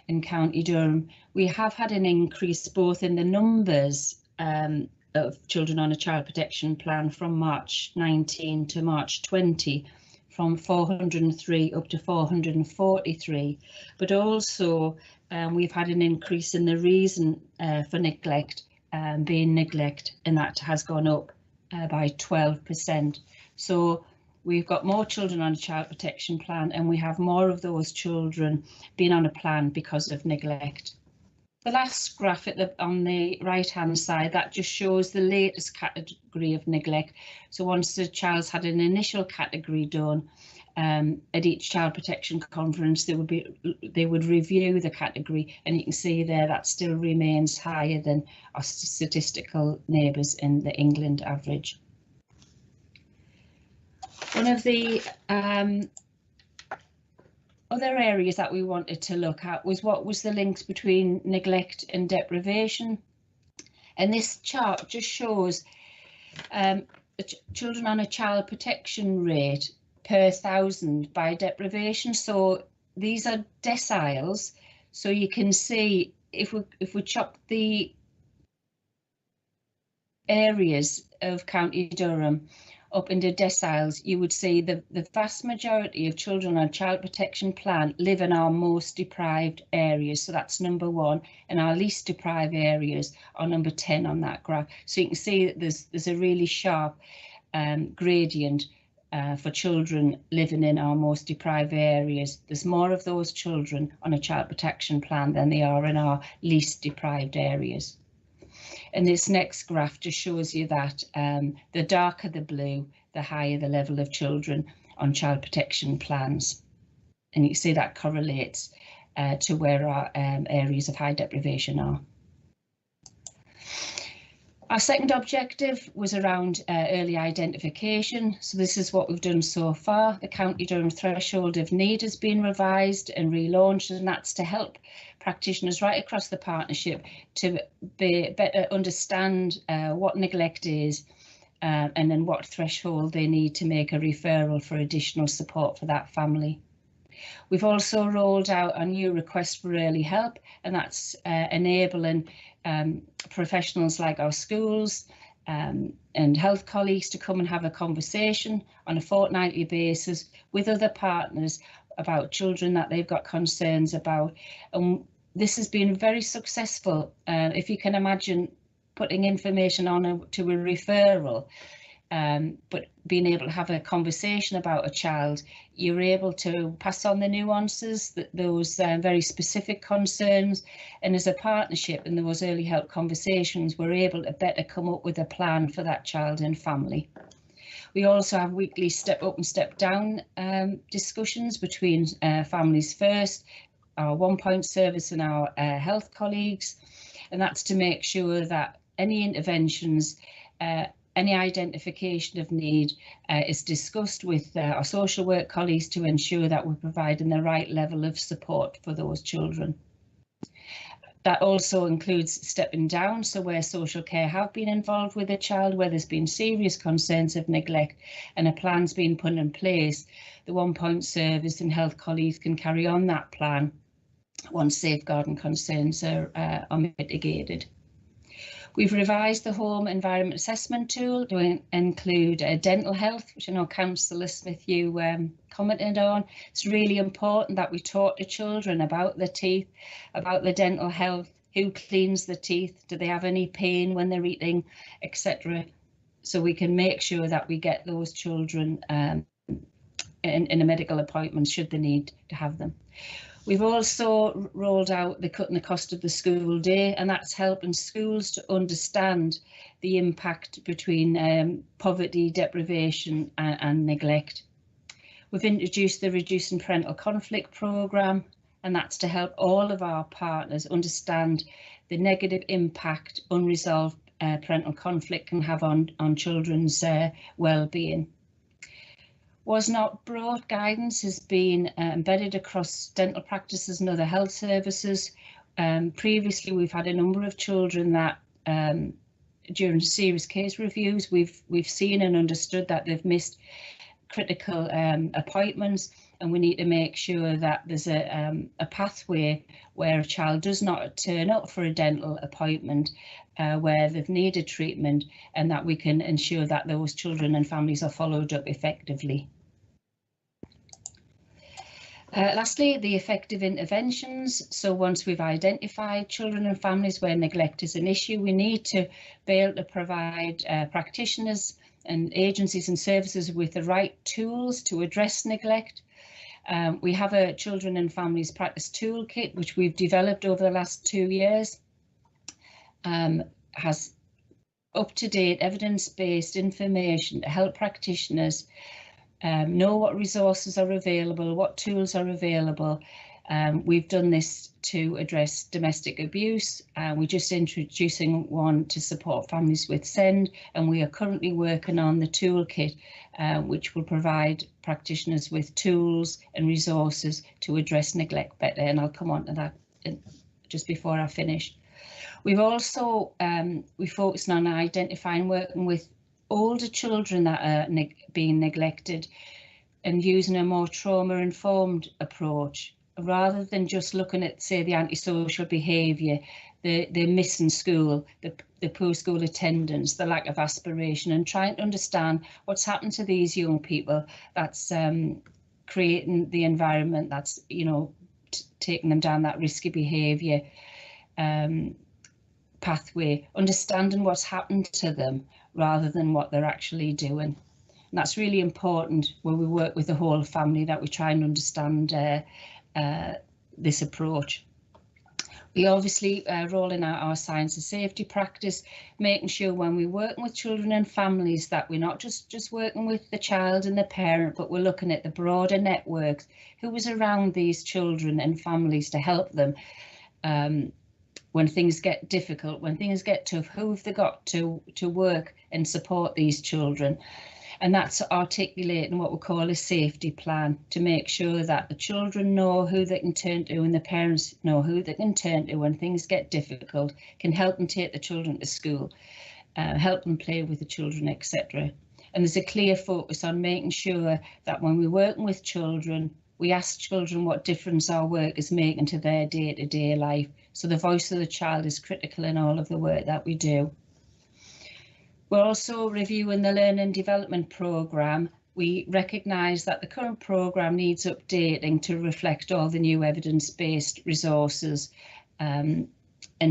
in County Durham, we have had an increase both in the numbers of children on a child protection plan from March 19 to March 20, from 403 up to 443, but also we've had an increase in the reason for neglect being neglect, and that has gone up by 12%. So we've got more children on a child protection plan, and we have more of those children being on a plan because of neglect. The last graph on the right hand side, that just shows the latest category of neglect. So once the child's had an initial category done, at each child protection conference they would review the category, and you can see there that still remains higher than our statistical neighbours in the England average. One of the other areas that we wanted to look at was what was the links between neglect and deprivation. And this chart just shows children on a child protection rate per 1,000 by deprivation. So these are deciles. So you can see if we chop the areas of County Durham up into deciles, you would see the vast majority of children on child protection plan live in our most deprived areas. So that's number 1, and our least deprived areas are number 10 on that graph. So you can see that there's a really sharp gradient for children living in our most deprived areas. There's more of those children on a child protection plan than there are in our least deprived areas. And this next graph just shows you that the darker the blue, the higher the level of children on child protection plans. And you see that correlates to where our areas of high deprivation are. Our second objective was around early identification. So this is what we've done so far. The County Durham threshold of need has been revised and relaunched, and that's to help practitioners right across the partnership to better understand what neglect is and then what threshold they need to make a referral for additional support for that family. We've also rolled out a new request for early help, and that's enabling professionals like our schools and health colleagues to come and have a conversation on a fortnightly basis with other partners about children that they've got concerns about. And this has been very successful. If you can imagine putting information on to a referral, but being able to have a conversation about a child, you're able to pass on the nuances, those very specific concerns, and as a partnership in those early help conversations, we're able to better come up with a plan for that child and family. We also have weekly step up and step down discussions between Families First, our 1 Point service and our health colleagues, and that's to make sure that any interventions, any identification of need is discussed with our social work colleagues to ensure that we're providing the right level of support for those children. That also includes stepping down, so where social care have been involved with a child, where there's been serious concerns of neglect and a plan's been put in place, the 1 Point service and health colleagues can carry on that plan once safeguarding concerns are mitigated. We've revised the home environment assessment tool to include dental health, which I know Councillor Smith, you commented on. It's really important that we talk to children about the teeth, about the dental health, who cleans the teeth, do they have any pain when they're eating, etc. So we can make sure that we get those children in a medical appointment should they need to have them. We've also rolled out the cutting the cost of the school day, and that's helping schools to understand the impact between poverty, deprivation and neglect. We've introduced the Reducing Parental Conflict programme, and that's to help all of our partners understand the negative impact unresolved parental conflict can have on children's well-being. Was Not Brought guidance has been embedded across dental practices and other health services. Previously, we've had a number of children that during serious case reviews, we've seen and understood that they've missed critical appointments, and we need to make sure that there's a pathway where a child does not turn up for a dental appointment where they've needed treatment, and that we can ensure that those children and families are followed up effectively. Lastly, the effective interventions. So once we've identified children and families where neglect is an issue, we need to be able to provide practitioners and agencies and services with the right tools to address neglect. We have a Children and Families Practice Toolkit, which we've developed over the last 2 years. Has up-to-date evidence-based information to help practitioners know what resources are available, what tools are available. We've done this to address domestic abuse. We're just introducing one to support families with SEND, and we are currently working on the toolkit, which will provide practitioners with tools and resources to address neglect better, and I'll come on to that just before I finish. We've also we focused on identifying working with older children that are being neglected and using a more trauma-informed approach rather than just looking at, say, the antisocial behaviour, the missing school, the poor school attendance, the lack of aspiration, and trying to understand what's happened to these young people that's creating the environment that's, you know, taking them down that risky behaviour pathway, understanding what's happened to them rather than what they're actually doing. And that's really important when we work with the whole family, that we try and understand this approach. We obviously rolling out our science and safety practice, making sure when we're working with children and families that we're not just working with the child and the parent, but we're looking at the broader networks, who was around these children and families to help them when things get difficult, when things get tough, who have they got to work and support these children. And that's articulating what we call a safety plan to make sure that the children know who they can turn to and the parents know who they can turn to when things get difficult, can help them take the children to school, help them play with the children, etc. And there's a clear focus on making sure that when we're working with children, We ask children what difference our work is making to their day-to-day life. So the voice of the child is critical in all of the work that we do. We're also reviewing the Learning and Development programme. We recognise that the current programme needs updating to reflect all the new evidence-based resources and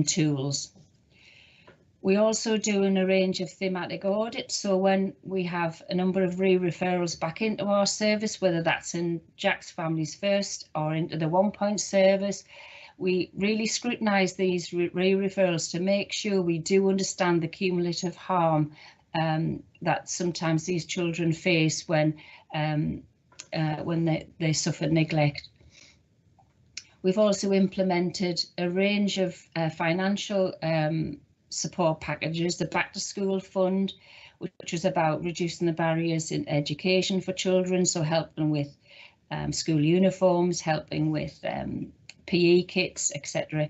tools. We're also doing a range of thematic audits. So when we have a number of re-referrals back into our service, whether that's in Jack's Families First or into the 1 Point service, we really scrutinise these re-referrals to make sure we do understand the cumulative harm that sometimes these children face when they suffer neglect. We've also implemented a range of financial support packages, the Back to School Fund, which is about reducing the barriers in education for children, so helping with school uniforms, helping with PE kits, etc.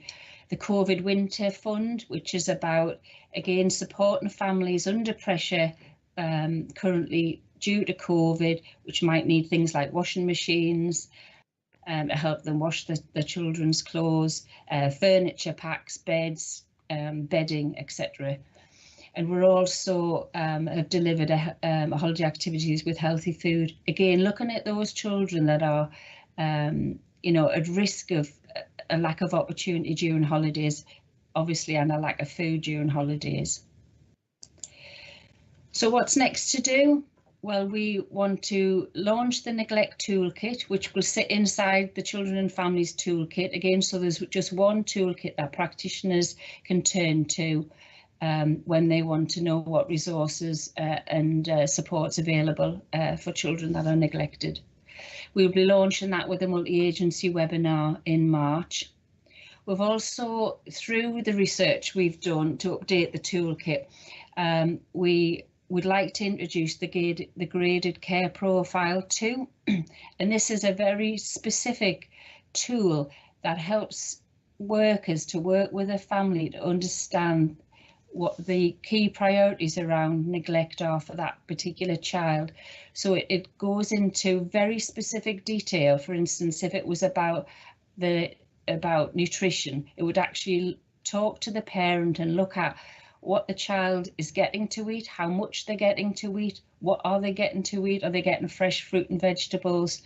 The COVID Winter Fund, which is about, again, supporting families under pressure currently due to COVID, which might need things like washing machines to help them wash the children's clothes, furniture packs, beds, bedding, etc. And we're also have delivered a holiday activities with healthy food. Again, looking at those children that are, at risk of a lack of opportunity during holidays, obviously, and a lack of food during holidays. So what's next to do? Well, we want to launch the Neglect Toolkit, which will sit inside the Children and Families Toolkit. Again, so there's just one toolkit that practitioners can turn to when they want to know what resources and supports available for children that are neglected. We'll be launching that with a multi-agency webinar in March. We've also, through the research we've done to update the toolkit, we would like to introduce the graded care profile too. And this is a very specific tool that helps workers to work with a family to understand what the key priorities around neglect are for that particular child. So it goes into very specific detail. For instance, if it was about nutrition, it would actually talk to the parent and look at what the child is getting to eat, how much they're getting to eat, what are they getting to eat, are they getting fresh fruit and vegetables,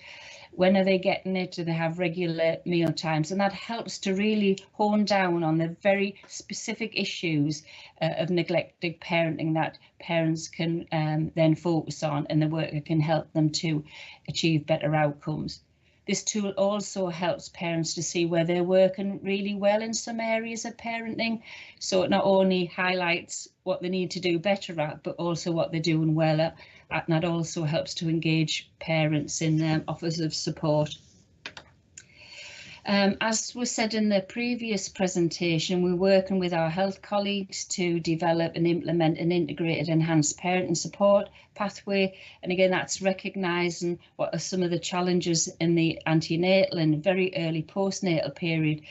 when are they getting it, do they have regular meal times, and that helps to really hone down on the very specific issues of neglected parenting that parents can then focus on, and the worker can help them to achieve better outcomes. This tool also helps parents to see where they're working really well in some areas of parenting. So it not only highlights what they need to do better at, but also what they're doing well at, and that also helps to engage parents in offers of support. As was said in the previous presentation, we're working with our health colleagues to develop and implement an integrated enhanced parenting support pathway. And again, that's recognising what are some of the challenges in the antenatal and very early postnatal period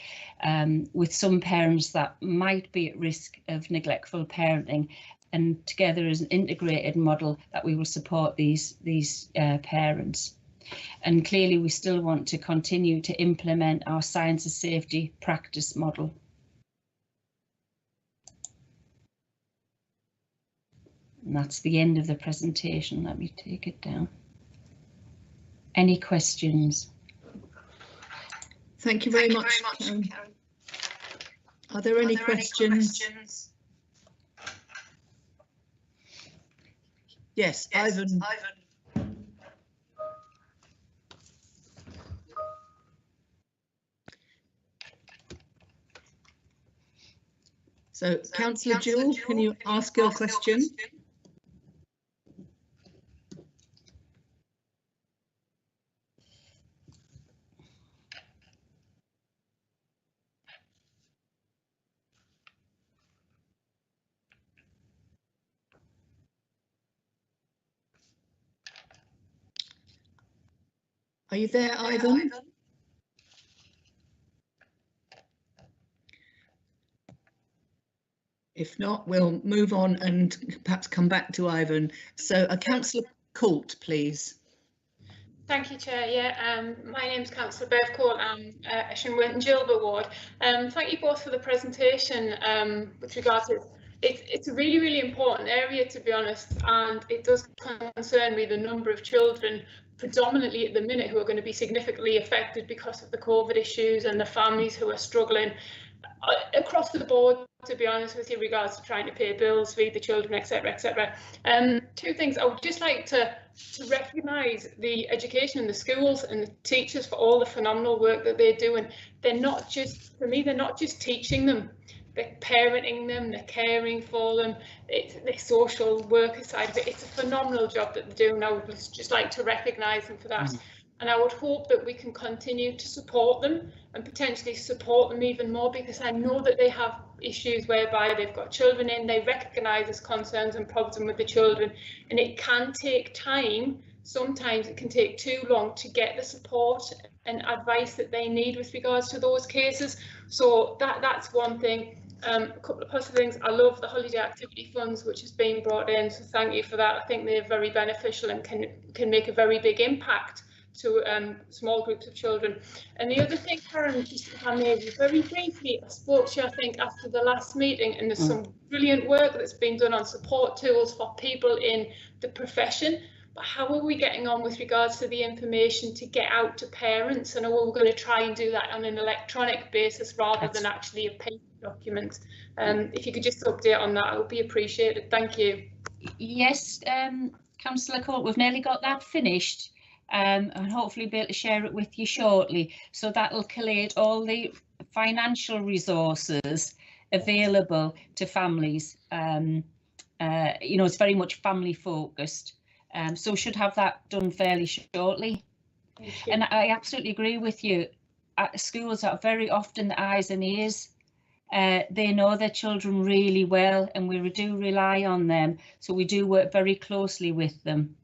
with some parents that might be at risk of neglectful parenting, and together as an integrated model that we will support these parents. And clearly we still want to continue to implement our science of safety practice model. And that's the end of the presentation. Let me take it down. Any questions? Thank you very much, Karen. Are there any questions? Yes, Ivan. So, Councillor Jewell, can you ask your question? Are you there, Ivan? If not, we'll move on and perhaps come back to Ivan. So, Councillor Court, please. Thank you, Chair. Yeah, my name's Councillor Bev Cole. I'm Ashingworth and Gilbert Ward. Thank you both for the presentation with regards to it's a really, really important area, to be honest, and it does concern me the number of children predominantly at the minute who are going to be significantly affected because of the COVID issues and the families who are struggling across the board, to be honest with you, regards to trying to pay bills, feed the children, etc., etc. Two things. I would just like to recognise the education in the schools and the teachers for all the phenomenal work that they're doing. They're not just, for me, they're not just teaching them, they're parenting them, they're caring for them, it's the social worker side of it. It's a phenomenal job that they're doing. I would just like to recognise them for that. And I would hope that we can continue to support them and potentially support them even more, because I know that they have issues whereby they've got children in, they recognise there's concerns and problems with the children, and it can take time. Sometimes it can take too long to get the support and advice that they need with regards to those cases. So that's one thing. A couple of positive things. I love the holiday activity funds which has been brought in, so thank you for that. I think they're very beneficial and can make a very big impact to small groups of children. And the other thing, Karen, just if I may, very briefly, I spoke to you, I think, after the last meeting, and there's some brilliant work that's been done on support tools for people in the profession. But how are we getting on with regards to the information to get out to parents? And are we going to try and do that on an electronic basis rather than actually a paper document? If you could just update on that, it would be appreciated. Thank you. Yes, Councillor Court, we've nearly got that finished. And hopefully be able to share it with you shortly. So that'll collate all the financial resources available to families. You know, it's very much family focused. So we should have that done fairly shortly. And I absolutely agree with you. Schools are very often the eyes and ears. They know their children really well, and we do rely on them. So we do work very closely with them.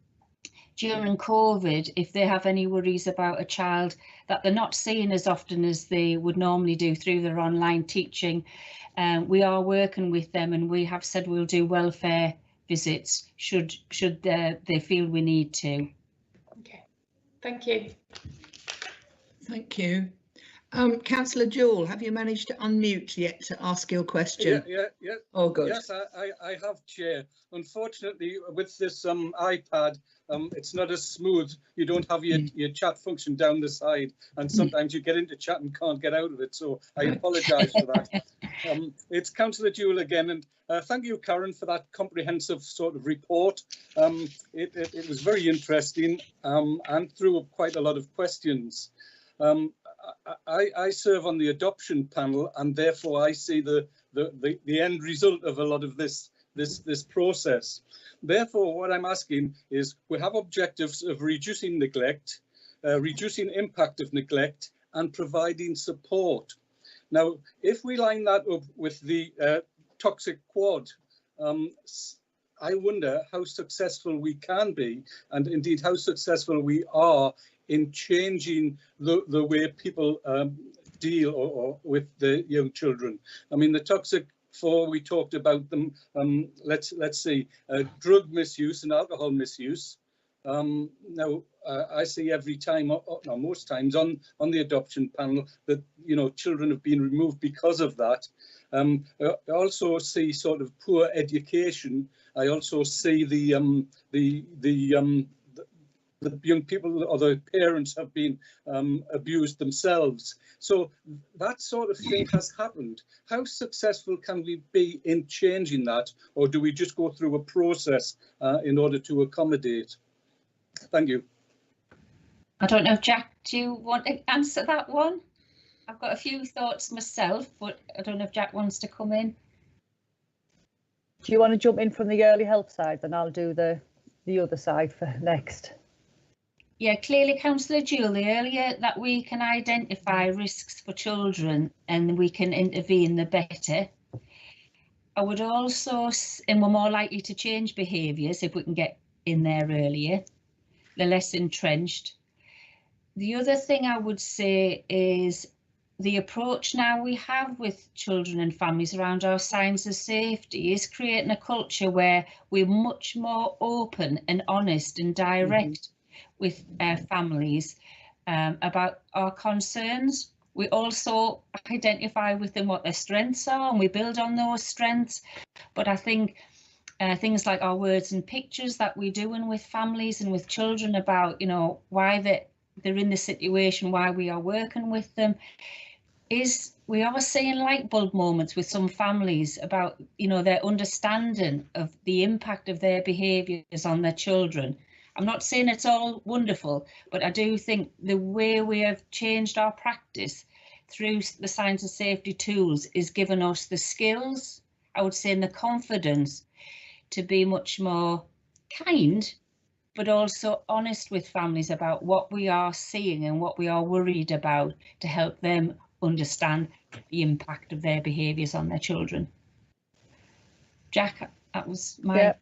During COVID, if they have any worries about a child that they're not seeing as often as they would normally do through their online teaching, we are working with them, and we have said we'll do welfare visits should they feel we need to. Okay, thank you. Thank you. Councillor Jewell, have you managed to unmute yet to ask your question? Yeah. Oh, good. Yes, I have, Chair. Unfortunately, with this iPad, it's not as smooth. You don't have your chat function down the side, and sometimes you get into chat and can't get out of it. So I apologise for that. It's Councillor Jewell again, and thank you, Karen, for that comprehensive sort of report. It was very interesting and threw up quite a lot of questions. I serve on the adoption panel, and therefore I see the end result of a lot of this process. Therefore, what I'm asking is, we have objectives of reducing neglect, reducing impact of neglect, and providing support. Now, if we line that up with the toxic quad, I wonder how successful we can be, and indeed how successful we are in changing the way people deal or with the young children. I mean, the toxic four, we talked about them. Let's see, drug misuse and alcohol misuse. Now, I see every time, or most times on the adoption panel, that children have been removed because of that. I also see sort of poor education. I also see the young people or the parents have been abused themselves. So that sort of thing has happened. How successful can we be in changing that, or do we just go through a process in order to accommodate? Thank you. I don't know if Jack, do you want to answer that one? I've got a few thoughts myself, but I don't know if Jack wants to come in. Do you want to jump in from the early help side, then I'll do the other side for next. Yeah, clearly, Councillor Jewell, the earlier that we can identify risks for children and we can intervene, the better. I would also, and we're more likely to change behaviours if we can get in there earlier, the less entrenched. The other thing I would say is the approach now we have with children and families around our signs of safety is creating a culture where we're much more open and honest and direct. with families about our concerns. We also identify with them what their strengths are, and we build on those strengths. But I think things like our words and pictures that we're doing with families and with children about, you know, why they're in the situation, why we are working with them, is we are seeing light bulb moments with some families about, you know, their understanding of the impact of their behaviours on their children. I'm not saying it's all wonderful, but I do think the way we have changed our practice through the science and safety tools is giving us the skills, I would say, and the confidence to be much more kind, but also honest with families about what we are seeing and what we are worried about, to help them understand the impact of their behaviours on their children. Jack, that was my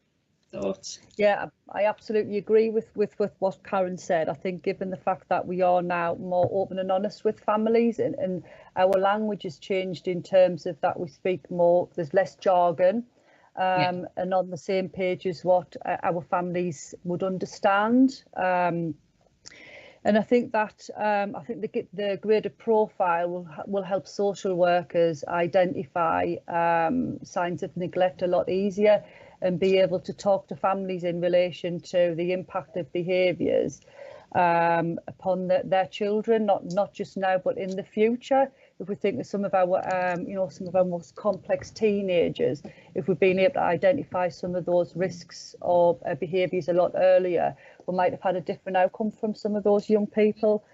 thoughts. Yeah, I absolutely agree with what Karen said. I think given the fact that we are now more open and honest with families, and our language has changed in terms of that we speak more, there's less jargon, and on the same page as what our families would understand. And I think that the greater profile will help social workers identify signs of neglect a lot easier, and be able to talk to families in relation to the impact of behaviours upon their children, not just now but in the future. If we think of some of our some of our most complex teenagers, if we've been able to identify some of those risks or behaviours a lot earlier, we might have had a different outcome from some of those young people.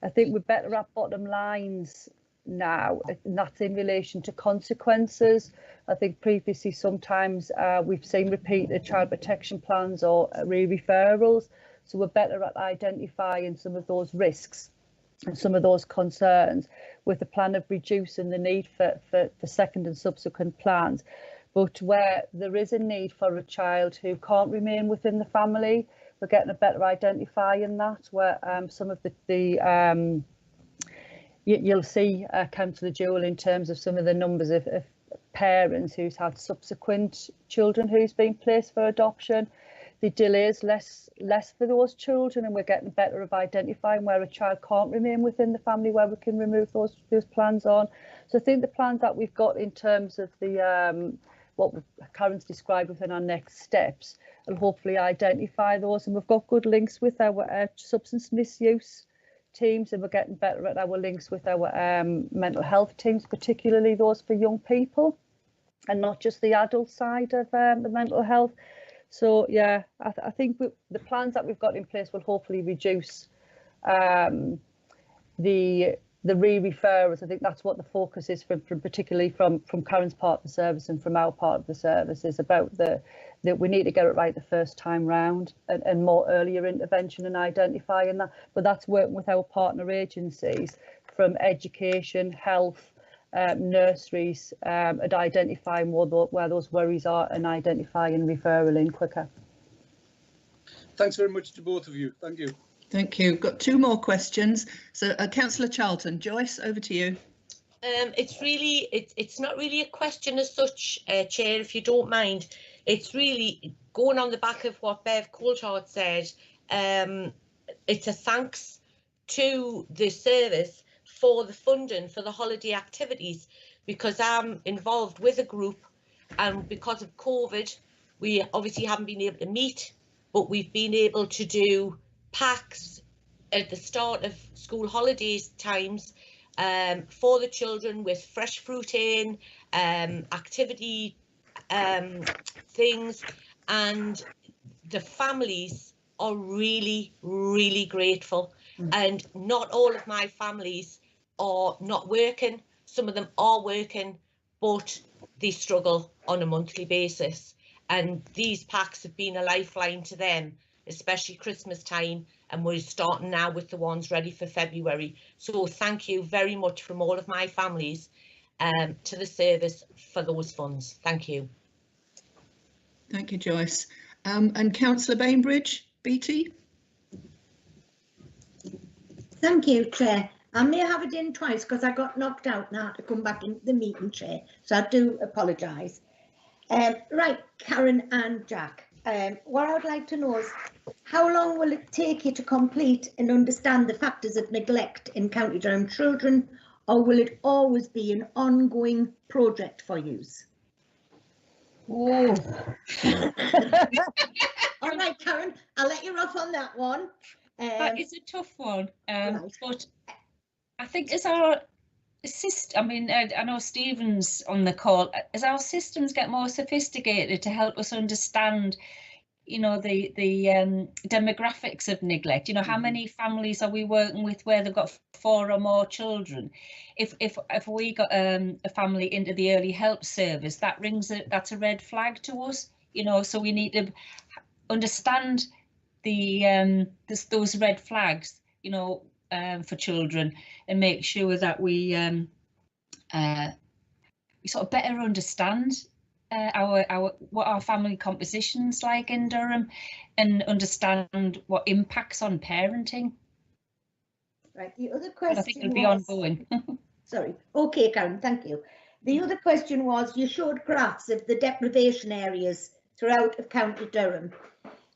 I think we're better at bottom lines now, and that's in relation to consequences. I think previously sometimes we've seen repeated child protection plans or re-referrals, so we're better at identifying some of those risks and some of those concerns with a plan of reducing the need for second and subsequent plans. But where there is a need for a child who can't remain within the family, we're getting a better identifying that, where some of you'll see Councillor Jewell in terms of some of the numbers of parents who's had subsequent children who's been placed for adoption. The delays less for those children, and we're getting better of identifying where a child can't remain within the family, where we can remove those plans on. So I think the plans that we've got in terms of the what Karen's described within our next steps will hopefully identify those, and we've got good links with our substance misuse teams, and we're getting better at our links with our mental health teams, particularly those for young people and not just the adult side of the mental health. So yeah, I think the plans that we've got in place will hopefully reduce the re-referrals. I think that's what the focus is from particularly from Karen's part of the service and from our part of the service, is about that we need to get it right the first time round, and more earlier intervention and identifying that. But that's working with our partner agencies from education, health, nurseries, and identifying where those worries are and identifying referral in quicker. Thanks very much to both of you. Thank you. Thank you. Got two more questions. So Councillor Charlton, Joyce, over to you. It's not really a question as such, Chair, if you don't mind. It's really going on the back of what Bev Coulthard said. It's a thanks to the service for the funding for the holiday activities, because I'm involved with a group, and because of COVID, we obviously haven't been able to meet, but we've been able to do packs at the start of school holidays times for the children, with fresh fruit in, activity things, and the families are really, really grateful. And not all of my families are not working, some of them are working, but they struggle on a monthly basis, and these packs have been a lifeline to them, especially Christmas time, and we're starting now with the ones ready for February. So thank you very much from all of my families to the service for those funds. Thank you. Thank you, Joyce. And Councillor Bainbridge, BT. Thank you, Chair. I may have it in twice because I got knocked out now to come back into the meeting, Chair, so I do apologise. Right, Karen and Jack, what I would like to know is how long will it take you to complete and understand the factors of neglect in County Durham children, or will it always be an ongoing project for you? Oh. All right, Karen, I'll let you off on that one. That is a tough one, right. but I think as our system, I mean, I know Stephen's on the call, as our systems get more sophisticated to help us understand, you know, the demographics of neglect, you know, how many families are we working with where they've got 4 or more children? If we got a family into the early help service, that's a red flag to us, you know, so we need to understand the those red flags, you know, for children, and make sure that we sort of better understand what our family composition's like in Durham, and understand what impacts on parenting. Right. The other question, I think it'll be ongoing. Sorry. Okay, Karen. Thank you. The other question was, you showed graphs of the deprivation areas throughout of County Durham.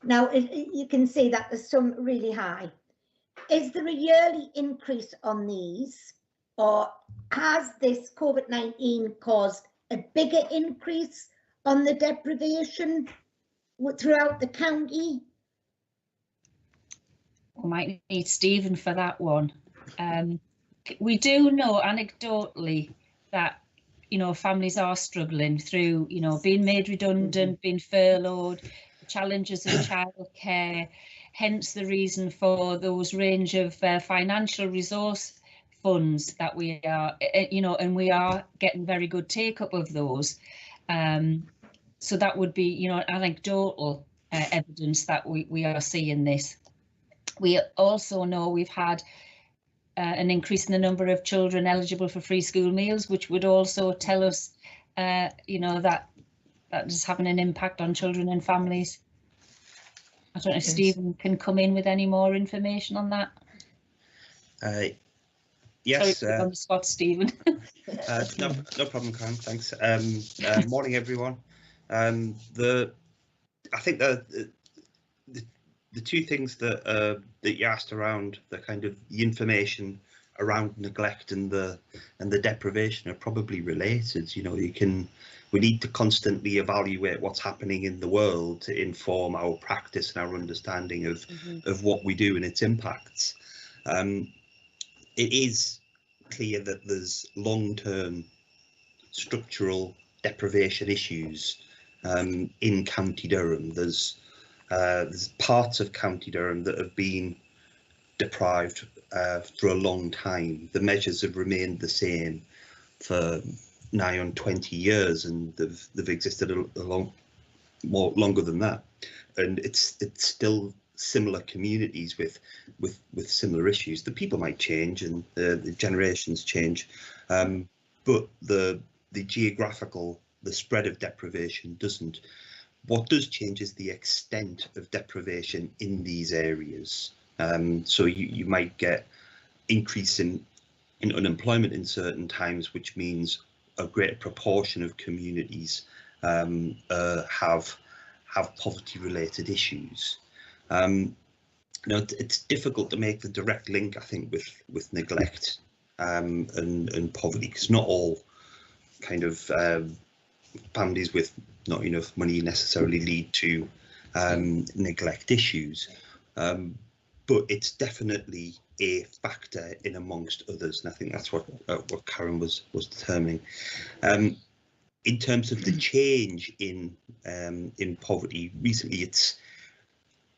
Now, you can see that there's some really high. Is there a yearly increase on these, or has this COVID-19 caused a bigger increase on the deprivation throughout the county? We might need Stephen for that one. We do know anecdotally that, you know, families are struggling through, you know, being made redundant, being furloughed, challenges of childcare, hence the reason for those range of financial resource funds that we are, you know, and we are getting very good take up of those. So that would be, you know, anecdotal evidence that we are seeing this. We also know we've had an increase in the number of children eligible for free school meals, which would also tell us, you know, that is having an impact on children and families. I don't know if Stephen can come in with any more information on that. Yes. Sorry, on the spot, Stephen. No problem, Karen. Thanks. Morning, everyone. I think the two things that you asked around the kind of the information around neglect and the deprivation are probably related. You know, we need to constantly evaluate what's happening in the world to inform our practice and our understanding of what we do and its impacts. It is clear that there's long-term structural deprivation issues in County Durham. There's parts of County Durham that have been deprived for a long time. The measures have remained the same for nigh on 20 years, and they've existed longer than that. And it's still similar communities with similar issues. The people might change and the generations change, but the geographical, the spread of deprivation doesn't. What does change is the extent of deprivation in these areas. So you might get increase in unemployment in certain times, which means a greater proportion of communities have poverty-related issues. You know, it's difficult to make the direct link, I think, with neglect and poverty, because not all kind of families with not enough money necessarily lead to neglect issues, but it's definitely a factor in amongst others, and I think that's what Karen was determining. In terms of the change in poverty recently,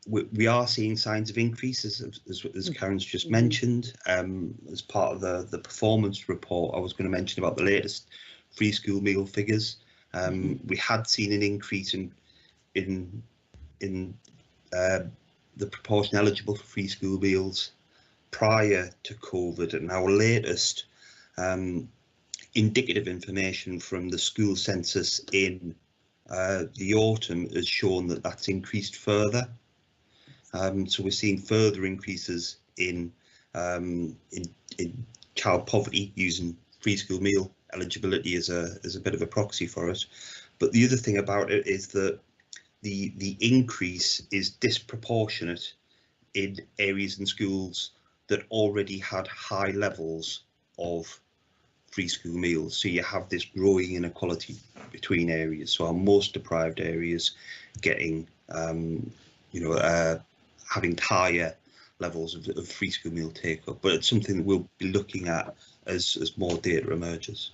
we are seeing signs of increases, as Karen's just mentioned. As part of the performance report, I was going to mention about the latest free school meal figures. We had seen an increase in the proportion eligible for free school meals prior to COVID, and our latest indicative information from the school census in the autumn has shown that that's increased further. So we're seeing further increases in child poverty using free school meal eligibility as a bit of a proxy for it. But the other thing about it is that the increase is disproportionate in areas and schools that already had high levels of free school meals. So you have this growing inequality between areas. So our most deprived areas getting, having higher levels of free school meal take up. But it's something that we'll be looking at as more data emerges.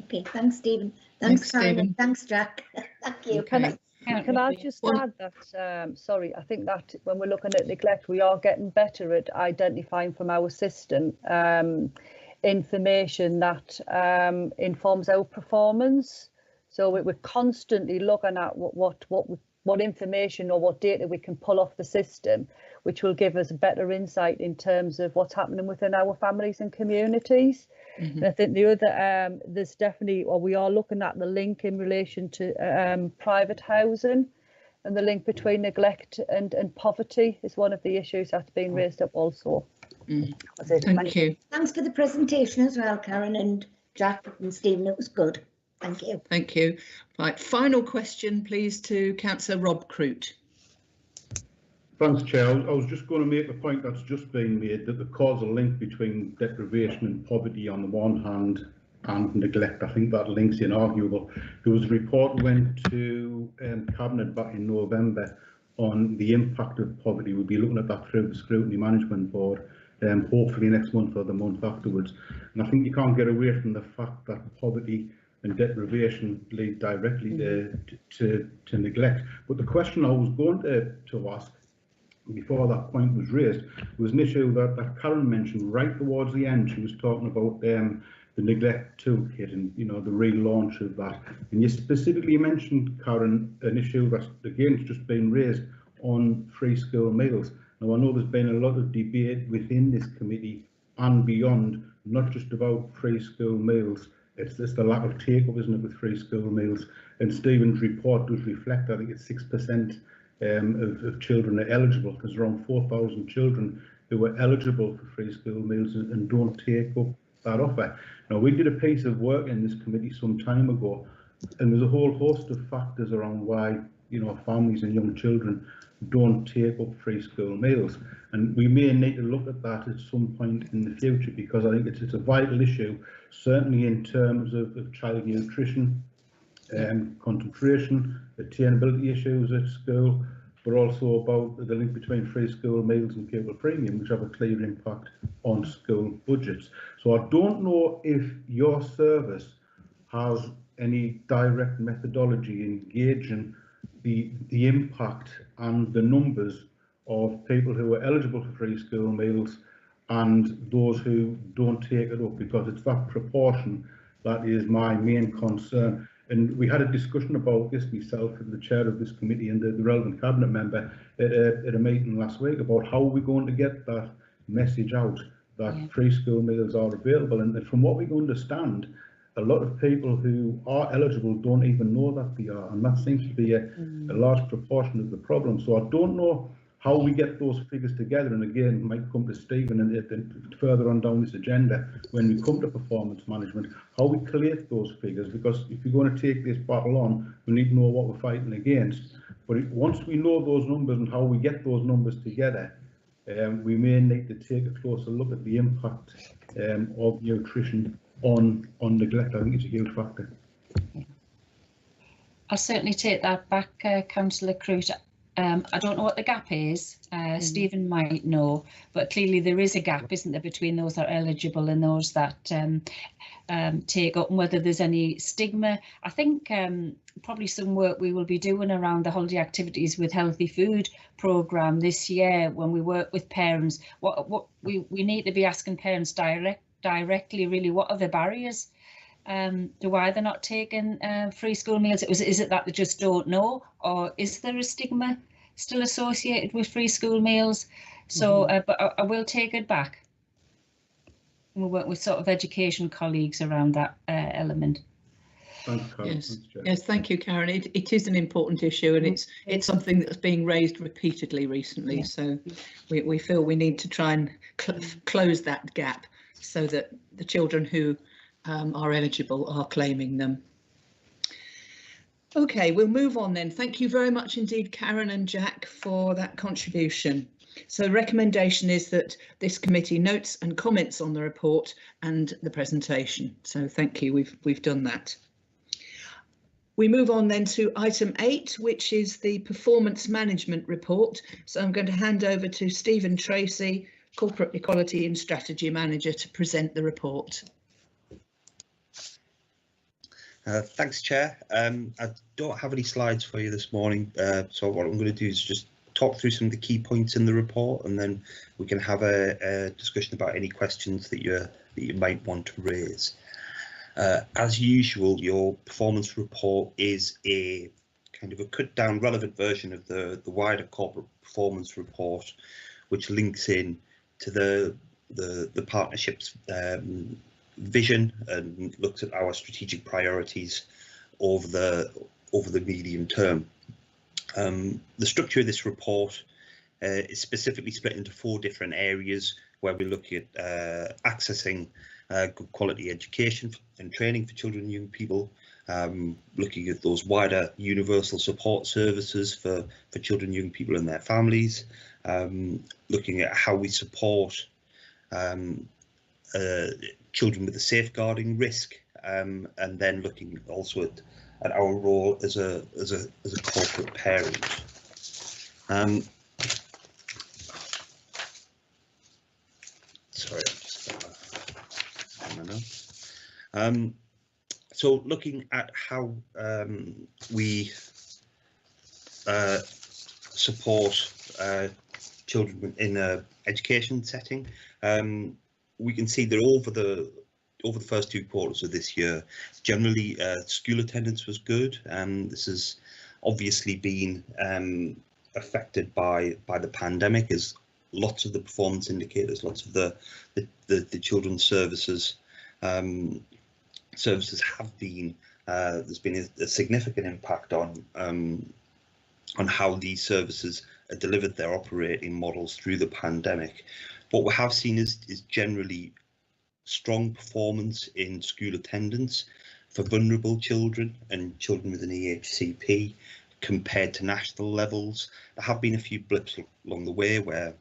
Okay, thanks, Stephen. Thanks, Karen. Stephen. Thanks, Jack. Thank you. Okay. Can I just add that, sorry, I think that when we're looking at neglect, we are getting better at identifying from our system information that informs our performance. So we're constantly looking at what information or what data we can pull off the system, which will give us better insight in terms of what's happening within our families and communities. Mm-hmm. And I think the other, there's definitely, or we are looking at the link in relation to private housing, and the link between neglect and poverty is one of the issues that's being raised up also. Thank you. Thanks for the presentation as well, Karen and Jack and Stephen. It was good. Thank you. Thank you. Right, final question, please, to Councillor Rob Crute. Thanks, Chair. I was just going to make the point that's just been made, that the causal link between deprivation and poverty on the one hand and neglect, I think that link's inarguable. There was a report went to Cabinet back in November on the impact of poverty. We'll be looking at that through the Scrutiny Management Board, hopefully next month or the month afterwards. And I think you can't get away from the fact that poverty and deprivation lead directly to neglect. But the question I was going to ask before that point was raised was an issue that Karen mentioned right towards the end. She was talking about the neglect toolkit and the relaunch of that. And you specifically mentioned, Karen, an issue that again has just been raised on free school meals. Now I know there's been a lot of debate within this committee and beyond, not just about free school meals. It's the lack of take-up, isn't it, with free school meals? And Stephen's report does reflect, I think it's 6% of children are eligible. There's around 4,000 children who are eligible for free school meals and don't take up that offer. Now, we did a piece of work in this committee some time ago, and there's a whole host of factors around why families and young children don't take up free school meals, and we may need to look at that at some point in the future, because I think it's a vital issue, certainly in terms of child nutrition, concentration, attainability issues at school, but also about the link between free school meals and pupil premium, which have a clear impact on school budgets. So I don't know if your service has any direct methodology engaging the impact and the numbers of people who are eligible for free school meals and those who don't take it up, because it's that proportion that is my main concern. And we had a discussion about this, myself and the chair of this committee and the relevant cabinet member at a meeting last week, about how we're going to get that message out that free school meals are available. And from what we can understand, a lot of people who are eligible don't even know that they are, and that seems to be a large proportion of the problem. So I don't know how we get those figures together, and again, might come to Stephen and further on down this agenda when we come to performance management, how we collate those figures, because if you're going to take this battle on, we need to know what we're fighting against. But once we know those numbers and how we get those numbers together, we may need to take a closer look at the impact of nutrition on neglect. I think it's a huge factor. I'll certainly take that back, Councillor Crute. I don't know what the gap is. Stephen might know, but clearly there is a gap, isn't there, between those that are eligible and those that take up, and whether there's any stigma. I think probably some work we will be doing around the holiday activities with healthy food programme this year, when we work with parents. What we need to be asking parents directly, really, what are the barriers to why they're not taking free school meals? Is it that they just don't know, or is there a stigma still associated with free school meals? So, but I will take it back. We'll work with sort of education colleagues around that element. Thanks, Karen. Yes, thank you, Karen. It is an important issue, and it's something that's being raised repeatedly recently. So we feel we need to try and close that gap so that the children who are eligible are claiming them. OK, we'll move on then. Thank you very much indeed, Karen and Jack, for that contribution. So the recommendation is that this committee notes and comments on the report and the presentation. So thank you, we've done that. We move on then to item 8, which is the performance management report. So I'm going to hand over to Stephen Tracy, Corporate Equality and Strategy Manager, to present the report. Thanks, Chair. I don't have any slides for you this morning, so what I'm going to do is just talk through some of the key points in the report, and then we can have a discussion about any questions that you might want to raise. As usual, your performance report is a kind of a cut down relevant version of the wider corporate performance report, which links in to the partnership's vision and looks at our strategic priorities over the medium term. The structure of this report is specifically split into 4 different areas, where we look at accessing good quality education and training for children and young people, looking at those wider universal support services for children and young people and their families, looking at how we support children with a safeguarding risk, and then looking also at our role as a corporate parent. Sorry, so looking at how we support children in an education setting, we can see that over the first 2 quarters of this year, generally school attendance was good. This has obviously been affected by the pandemic, as lots of the performance indicators, lots of the children's services have been. There's been a significant impact on how these services are delivered, their operating models through the pandemic. What we have seen is generally strong performance in school attendance for vulnerable children and children with an EHCP compared to national levels. There have been a few blips along the way where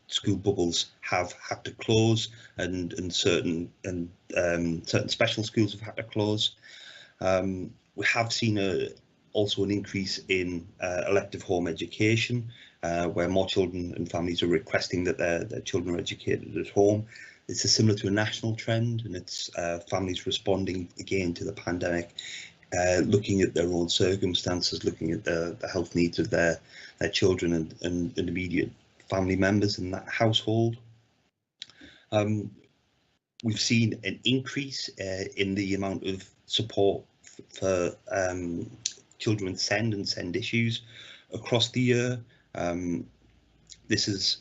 school bubbles have had to close, and certain special schools have had to close. We have seen also an increase in elective home education, where more children and families are requesting that their children are educated at home. This is similar to a national trend, and it's families responding again to the pandemic, looking at their own circumstances, looking at the health needs of their children and immediate family members in that household. We've seen an increase in the amount of support for children with SEND and SEND issues across the year. This is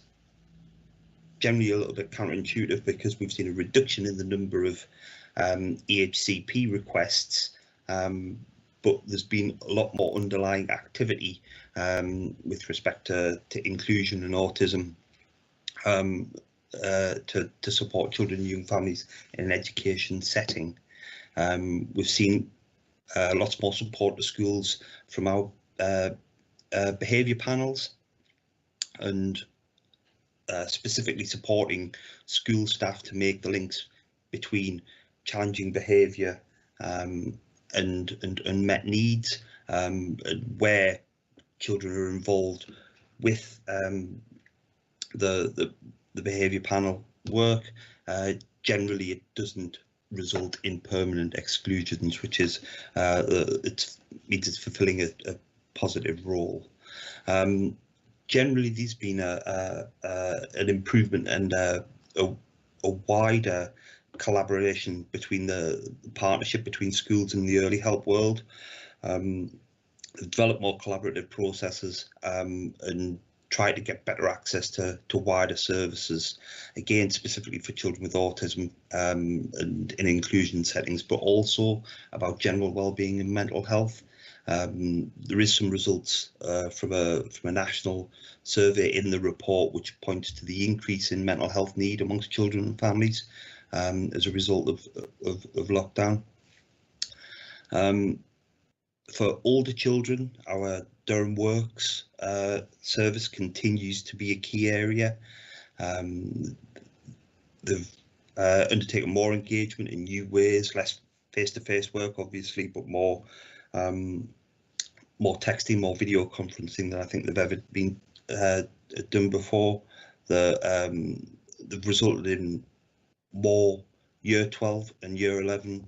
generally a little bit counterintuitive, because we've seen a reduction in the number of EHCP requests, but there's been a lot more underlying activity with respect to inclusion and autism, to support children and young families in an education setting. We've seen lots more support to schools from our behaviour panels, and specifically supporting school staff to make the links between challenging behaviour and unmet needs, where children are involved with the behaviour panel work. Generally, it doesn't result in permanent exclusions, which is it means it's fulfilling a positive role. Generally, there's been an improvement and a wider collaboration between the partnership between schools and the early help world. Develop more collaborative processes and try to get better access to wider services, again specifically for children with autism and in inclusion settings, but also about general well-being and mental health. There is some results from a national survey in the report which points to the increase in mental health need amongst children and families as a result of lockdown. For older children, our Durham Works service continues to be a key area. They've undertaken more engagement in new ways, less face-to-face work, obviously, but more texting, more video conferencing than I think they've ever been done before. They've resulted in more Year 12 and Year 11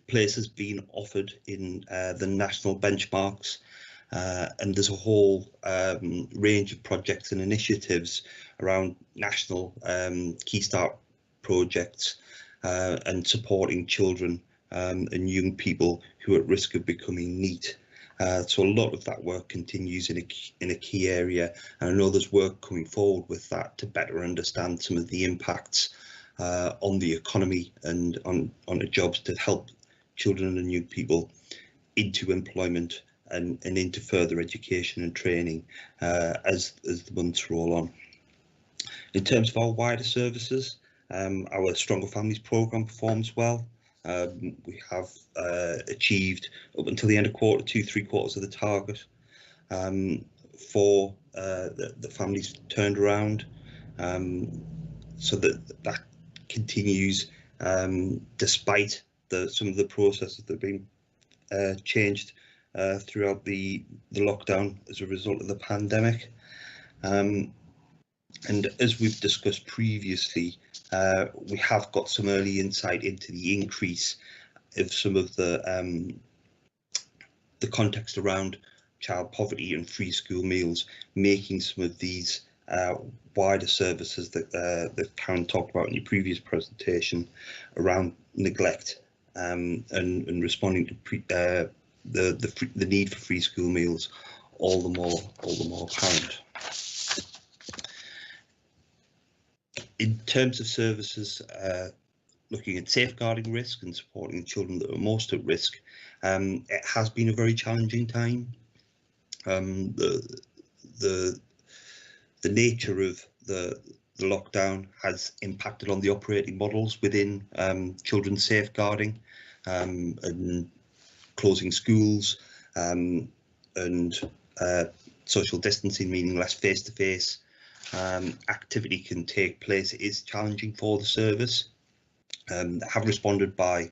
places being offered in the national benchmarks, and there's a whole range of projects and initiatives around national Key Start projects and supporting children and young people who are at risk of becoming NEET. So a lot of that work continues in a key area, and I know there's work coming forward with that to better understand some of the impacts on the economy and on the jobs to help children and young people into employment and into further education and training as the months roll on. In terms of our wider services, our Stronger Families programme performs well. We have achieved up until the end of quarter 2 3/4 of the target for the families turned around, so that continues despite some of the processes that have been changed throughout the lockdown as a result of the pandemic. And as we've discussed previously, we have got some early insight into the increase of some of the context around child poverty and free school meals, making some of these wider services that Karen talked about in your previous presentation around neglect and responding to the need for free school meals all the more apparent. In terms of services, looking at safeguarding risk and supporting children that are most at risk, it has been a very challenging time. The nature of the lockdown has impacted on the operating models within children's safeguarding and closing schools and social distancing, meaning less face-to-face activity can take place. It is challenging for the service. Have responded by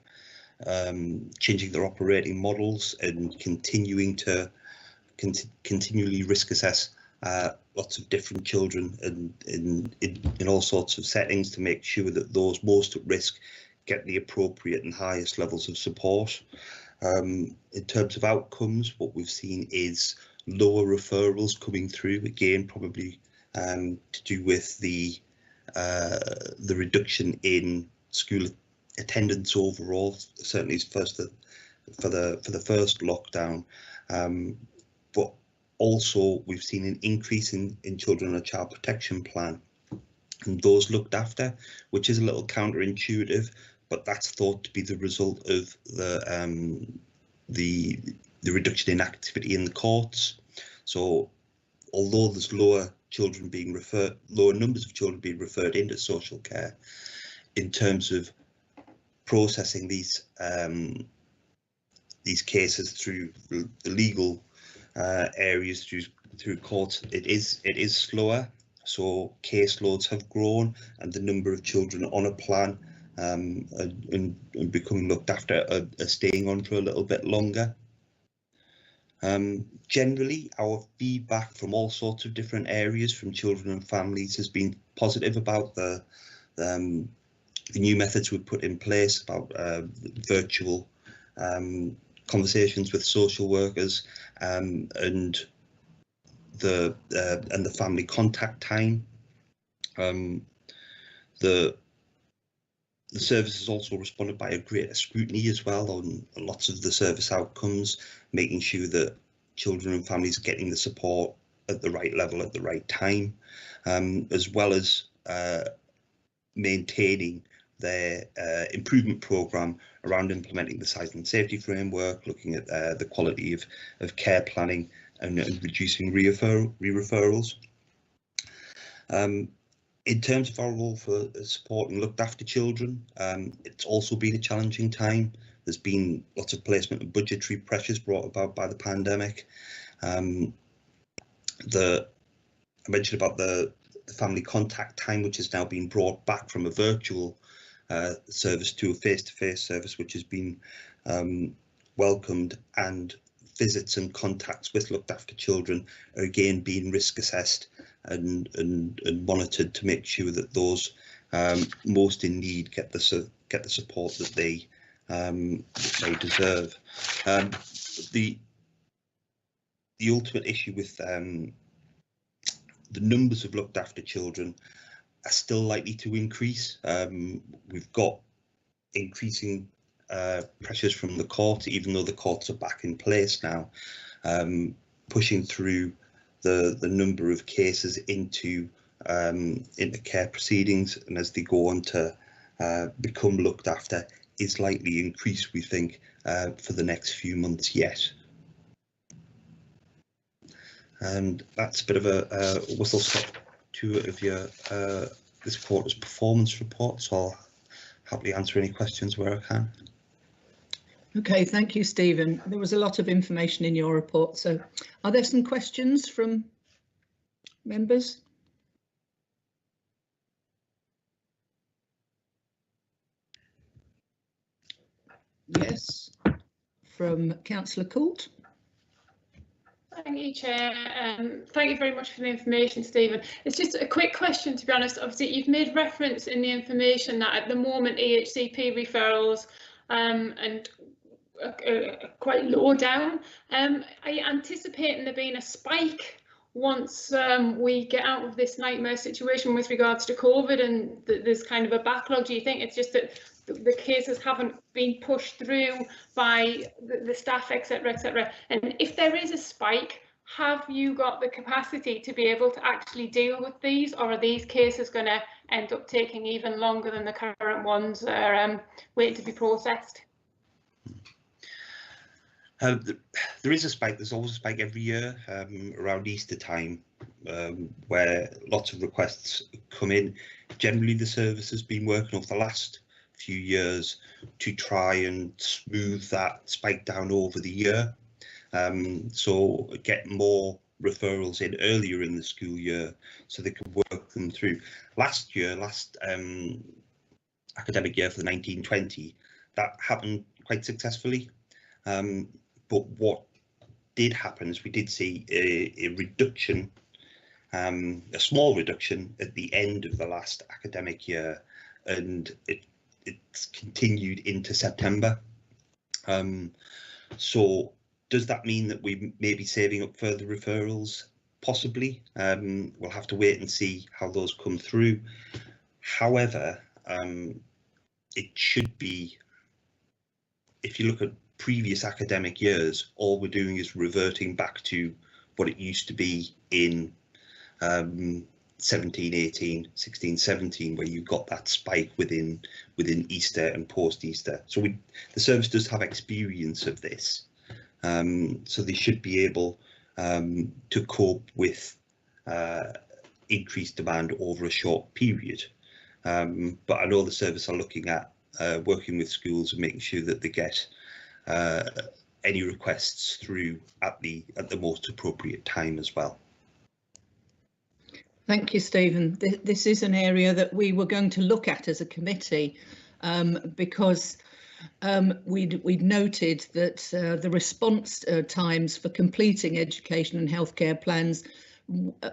changing their operating models and continuing to continually risk assess lots of different children in all sorts of settings to make sure that those most at risk get the appropriate and highest levels of support. In terms of outcomes, what we've seen is lower referrals coming through, again probably to do with the reduction in school attendance overall, certainly for the first lockdown, but also we've seen an increase in children on a child protection plan and those looked after, which is a little counterintuitive, but that's thought to be the result of the reduction in activity in the courts. So although there's lower numbers of children being referred into social care, in terms of processing these cases through the legal areas through courts, it is slower. So caseloads have grown and the number of children on a plan and becoming looked after are staying on for a little bit longer. Generally, our feedback from all sorts of different areas from children and families has been positive about the new methods we've put in place, about virtual conversations with social workers and the family contact time. The service has also responded by a greater scrutiny as well on lots of the service outcomes, making sure that children and families are getting the support at the right level at the right time, as well as maintaining their improvement programme around implementing the size and safety framework, looking at the quality of care planning and reducing re-referrals. In terms of our role for supporting looked after children, it's also been a challenging time. There's been lots of placement and budgetary pressures brought about by the pandemic. I mentioned about the family contact time, which has now been brought back from a virtual service to a face-to-face service, which has been welcomed, and visits and contacts with looked after children are again being risk assessed and monitored to make sure that those most in need get the support that they deserve. The ultimate issue with the numbers of looked after children are still likely to increase. We've got increasing pressures from the court, even though the courts are back in place now, pushing through the number of cases into care proceedings, and as they go on to become looked after is likely increase, we think, for the next few months yet. And that's a bit of a whistle stop tour of your this quarter's performance report, so I'll happily answer any questions where I can. Okay, thank you, Stephen. There was a lot of information in your report, so are there some questions from members? Yes, from Councillor Coult. Thank you, Chair. Thank you very much for the information, Stephen. It's just a quick question, to be honest. Obviously, you've made reference in the information that at the moment EHCP referrals and quite low down. Are you anticipating there being a spike once we get out of this nightmare situation with regards to COVID and there's kind of a backlog? Do you think it's just that the cases haven't been pushed through by the staff, etc., etc.? And if there is a spike, have you got the capacity to be able to actually deal with these, or are these cases going to end up taking even longer than the current ones that are waiting to be processed? There is a spike. There's always a spike every year around Easter time, where lots of requests come in. Generally, the service has been working over the last few years to try and smooth that spike down over the year, so get more referrals in earlier in the school year so they can work them through. Last academic year for the 1920, that happened quite successfully, but what did happen is we did see a reduction, a small reduction at the end of the last academic year, and it's continued into September. So does that mean that we may be saving up further referrals? Possibly. We'll have to wait and see how those come through. However, it should be, if you look at previous academic years, all we're doing is reverting back to what it used to be in 17, 18, 16, 17, where you got that spike within Easter and post-Easter. So the service does have experience of this, so they should be able to cope with increased demand over a short period. But I know the service are looking at working with schools and making sure that they get any requests through at the most appropriate time as well. Thank you, Stephen. This is an area that we were going to look at as a committee, because we'd noted that the response times for completing education and healthcare plans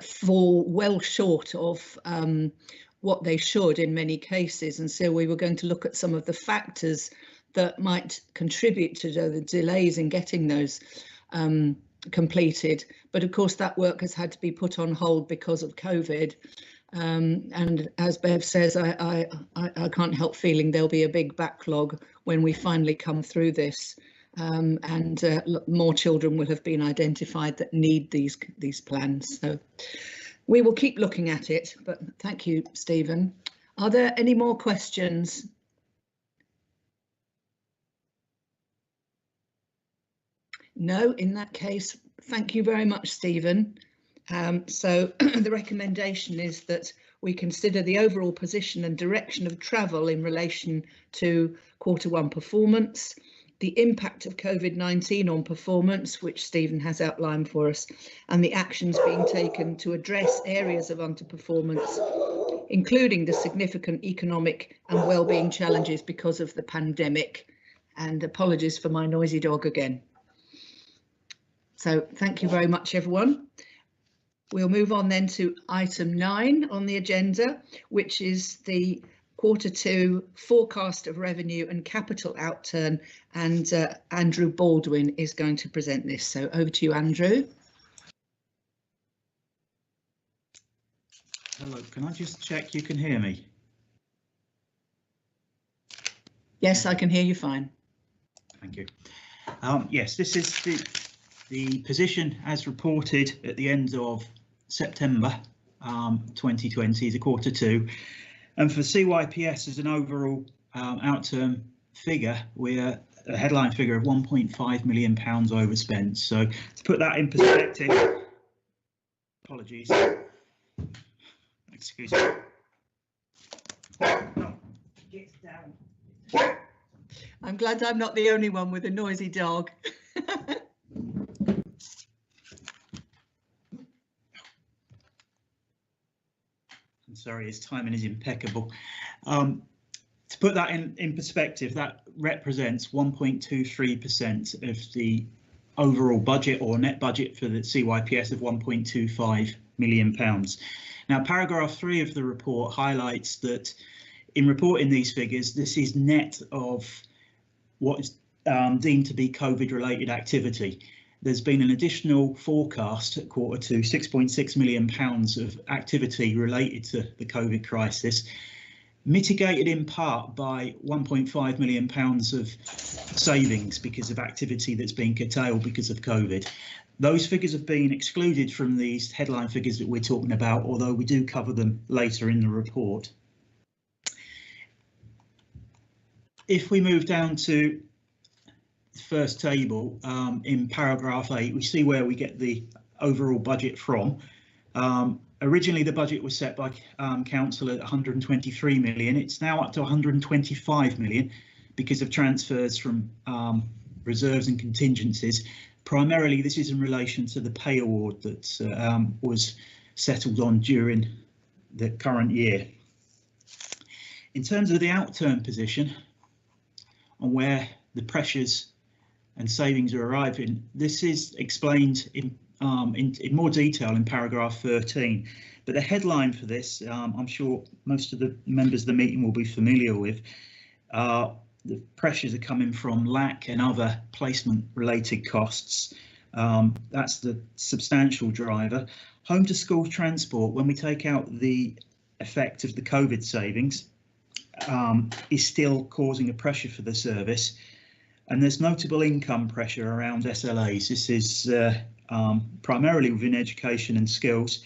fall well short of what they should in many cases, and so we were going to look at some of the factors that might contribute to the delays in getting those completed. But of course that work has had to be put on hold because of COVID, and as Bev says, I can't help feeling there'll be a big backlog when we finally come through this, and more children will have been identified that need these plans. So we will keep looking at it, but thank you, Stephen. Are there any more questions? No, in that case, thank you very much, Stephen. So the recommendation is that we consider the overall position and direction of travel in relation to Q1 performance, the impact of COVID-19 on performance, which Stephen has outlined for us, and the actions being taken to address areas of underperformance, including the significant economic and wellbeing challenges because of the pandemic. And apologies for my noisy dog again. So thank you very much, everyone. We'll move on then to item 9 on the agenda, which is the Q2 forecast of revenue and capital outturn, and Andrew Baldwin is going to present this. So over to you, Andrew. Hello, can I just check you can hear me? Yes, I can hear you fine. Thank you. Yes, this is the position as reported at the end of September 2020, the Q2. And for CYPS as an overall outturn figure, we're a headline figure of £1.5 million overspent. So to put that in perspective, apologies, excuse me. I'm glad I'm not the only one with a noisy dog. I'm sorry, his timing is impeccable. To put that in perspective, that represents 1.23% of the overall budget or net budget for the CYPS of £1.25 million. Now, paragraph 3 of the report highlights that in reporting these figures, this is net of what is deemed to be COVID-related activity. There's been an additional forecast at Q2, £6.6 million of activity related to the COVID crisis, mitigated in part by £1.5 million of savings because of activity that's been curtailed because of COVID. Those figures have been excluded from these headline figures that we're talking about, although we do cover them later in the report. If we move down to the first table in paragraph 8, we see where we get the overall budget from. Originally, the budget was set by Council at 123 million. It's now up to 125 million because of transfers from reserves and contingencies. Primarily, this is in relation to the pay award that was settled on during the current year. In terms of the outturn position on where the pressures and savings are arriving, this is explained in more detail in paragraph 13, but the headline for this, I'm sure most of the members of the meeting will be familiar with. The pressures are coming from lack and other placement related costs. That's the substantial driver. Home to school transport, when we take out the effect of the COVID savings, is still causing a pressure for the service. And there's notable income pressure around SLAs. This is primarily within education and skills.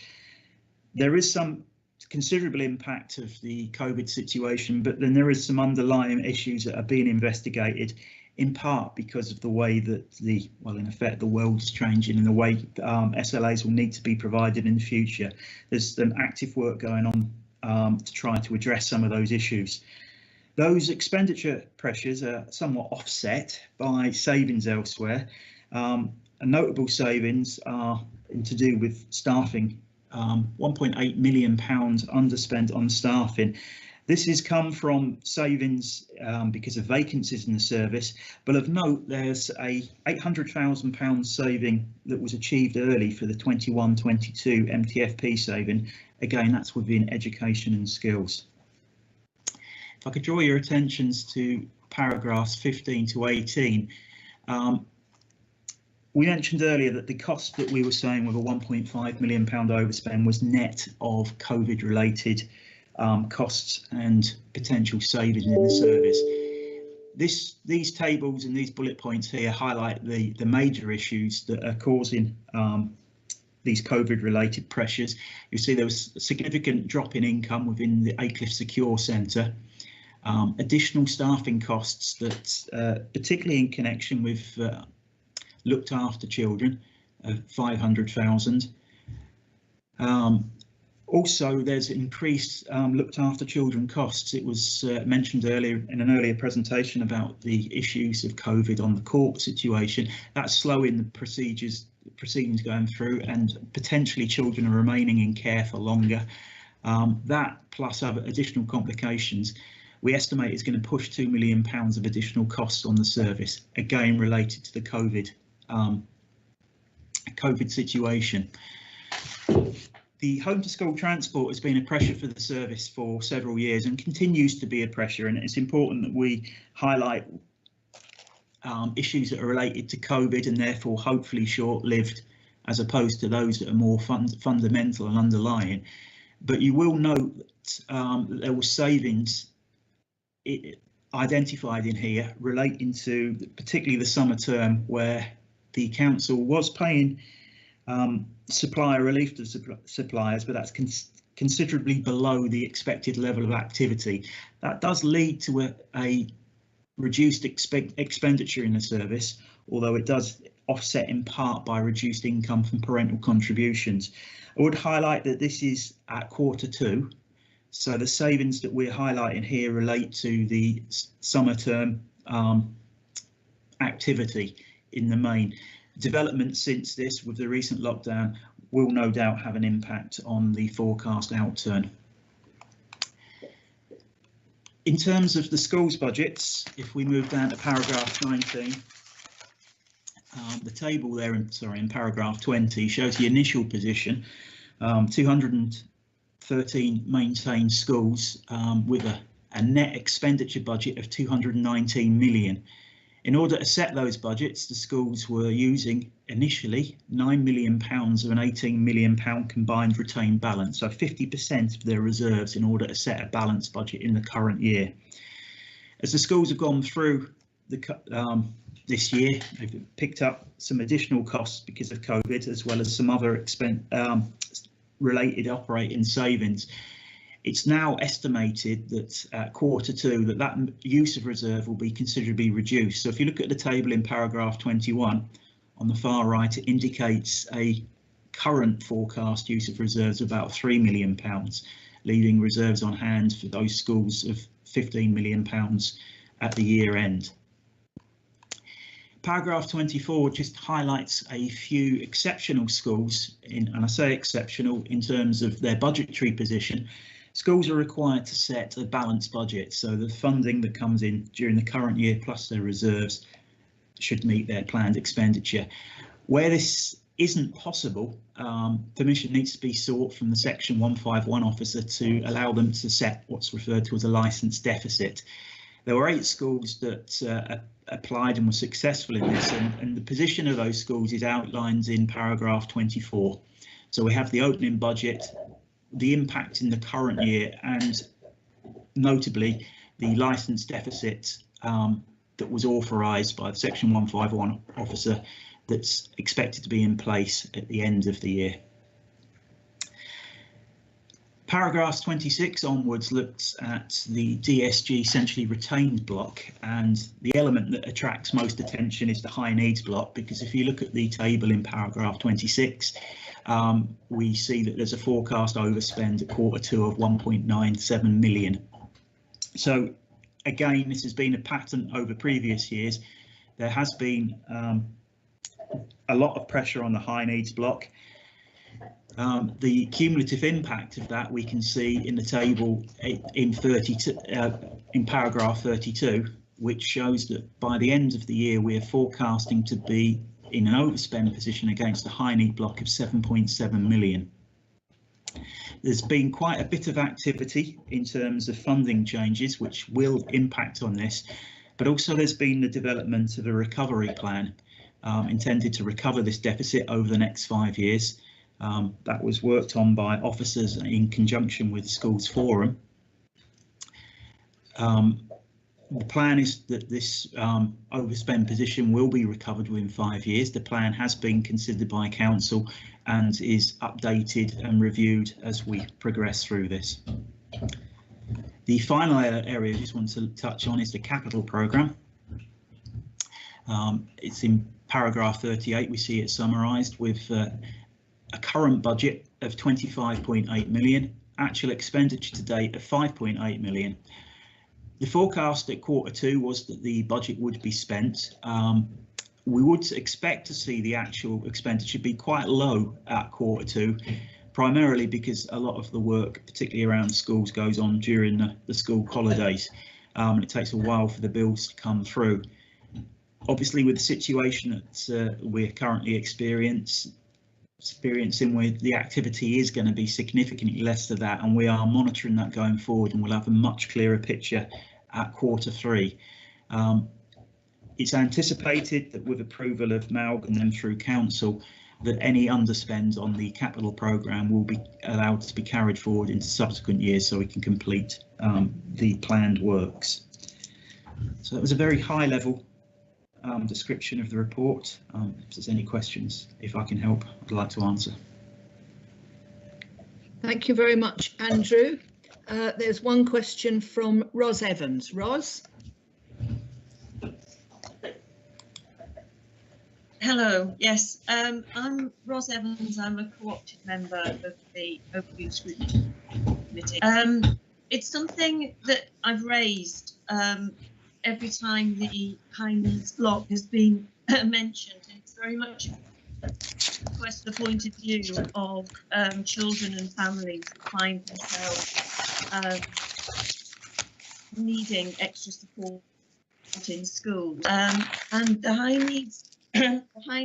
There is some considerable impact of the COVID situation, but then there is some underlying issues that are being investigated, in part because of the way that in effect, the world is changing and the way SLAs will need to be provided in the future. There's some active work going on to try to address some of those issues. Those expenditure pressures are somewhat offset by savings elsewhere. Notable savings are to do with staffing. £1.8 million underspent on staffing. This has come from savings because of vacancies in the service, but of note, there's a £800,000 saving that was achieved early for the 21-22 MTFP saving. Again, that's within education and skills. If I could draw your attentions to paragraphs 15 to 18. We mentioned earlier that the cost that we were saying with a £1.5 million overspend was net of COVID related costs and potential savings in the service. These tables and these bullet points here highlight the major issues that are causing these COVID related pressures. You see there was a significant drop in income within the Aycliffe Secure Centre. Additional staffing costs that particularly in connection with looked after children of 500,000. Also, there's increased looked after children costs. It was mentioned earlier in an earlier presentation about the issues of COVID on the court situation. That's slowing the proceedings going through, and potentially children are remaining in care for longer. That plus other additional complications, we estimate is going to push £2 million of additional costs on the service, again related to the COVID situation. The home to school transport has been a pressure for the service for several years and continues to be a pressure, and it's important that we highlight issues that are related to COVID and therefore hopefully short-lived, as opposed to those that are more fundamental and underlying. But you will note that there were savings identified in here relating to particularly the summer term, where the council was paying supplier relief to suppliers, but that's considerably below the expected level of activity. That does lead to a reduced expenditure in the service, although it does offset in part by reduced income from parental contributions. I would highlight that this is at Q2, so the savings that we're highlighting here relate to the summer term activity in the main. Developments since this with the recent lockdown will no doubt have an impact on the forecast outturn. In terms of the schools budgets, if we move down to paragraph 19, the table there in paragraph 20 shows the initial position, 213 maintained schools with a net expenditure budget of 219 million. In order to set those budgets, the schools were using initially £9 million of an £18 million combined retained balance, so 50% of their reserves in order to set a balanced budget in the current year. As the schools have gone through this year, they've picked up some additional costs because of COVID, as well as some other related operating savings. It's now estimated that at Q2 that use of reserve will be considerably reduced. So if you look at the table in paragraph 21 on the far right, it indicates a current forecast use of reserves of about £3 million, leaving reserves on hand for those schools of £15 million at the year end. Paragraph 24 just highlights a few exceptional schools, and I say exceptional in terms of their budgetary position. Schools are required to set a balanced budget, so the funding that comes in during the current year plus their reserves should meet their planned expenditure. Where this isn't possible, permission needs to be sought from the Section 151 officer to allow them to set what's referred to as a licence deficit. There were 8 schools that applied and were successful in this, and the position of those schools is outlined in paragraph 24. So we have the opening budget, the impact in the current year, and notably the licence deficit that was authorised by the Section 151 officer that's expected to be in place at the end of the year. Paragraphs 26 onwards looks at the DSG essentially retained block, and the element that attracts most attention is the high needs block, because if you look at the table in paragraph 26, we see that there's a forecast overspend at Q2 of 1.97 million. So again, this has been a pattern over previous years. There has been a lot of pressure on the high needs block. The cumulative impact of that we can see in the table in paragraph 32, which shows that by the end of the year we are forecasting to be in an overspend position against a high need block of 7.7 million. There's been quite a bit of activity in terms of funding changes which will impact on this, but also there's been the development of a recovery plan intended to recover this deficit over the next 5 years. That was worked on by officers in conjunction with the schools forum. The plan is that this overspend position will be recovered within 5 years. The plan has been considered by council and is updated and reviewed as we progress through this. The final area I just want to touch on is the capital programme. It's in paragraph 38. We see it summarised with a current budget of 25.8 million, actual expenditure to date of 5.8 million. The forecast at Q2 was that the budget would be spent. We would expect to see the actual expenditure be quite low at Q2, primarily because a lot of the work, particularly around schools, goes on during the school holidays, and it takes a while for the bills to come through. Obviously, with the situation that we're currently experiencing, where the activity is going to be significantly less than that, and we are monitoring that going forward, and we'll have a much clearer picture at Q3. It's anticipated that with approval of MALG and then through council, that any underspend on the capital programme will be allowed to be carried forward into subsequent years so we can complete the planned works. So that was a very high level description of the report. If there's any questions, if I can help, I'd like to answer. Thank you very much, Andrew. There's one question from Ros Evans. Ros? Hello, yes, I'm Ros Evans. I'm a co-opted member of the Overview Scrutiny Committee. It's something that I've raised every time the high needs block has been mentioned. It's very much a question, the point of view of children and families who find themselves needing extra support in schools. And the high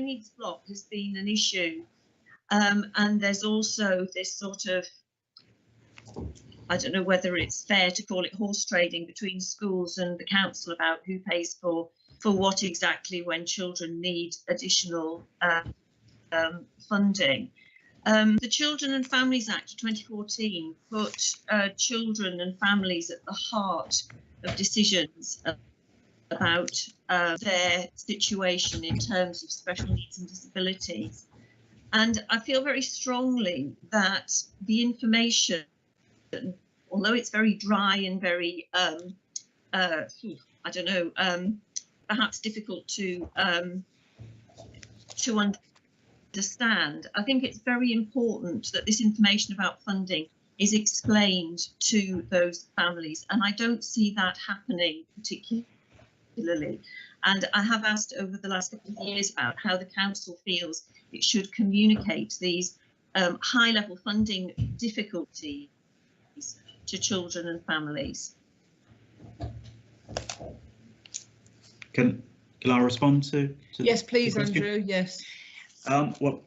needs block has been an issue, and there's also this sort of, I don't know whether it's fair to call it horse trading between schools and the council about who pays for what exactly when children need additional funding. The Children and Families Act of 2014 put children and families at the heart of decisions about their situation in terms of special needs and disabilities. And I feel very strongly that the information, although it's very dry and very, I don't know, perhaps difficult to understand, I think it's very important that this information about funding is explained to those families. And I don't see that happening particularly. And I have asked over the last couple of years about how the council feels it should communicate these high-level funding difficulties to children and families. Can I respond to yes, please, Andrew. Yes. Well,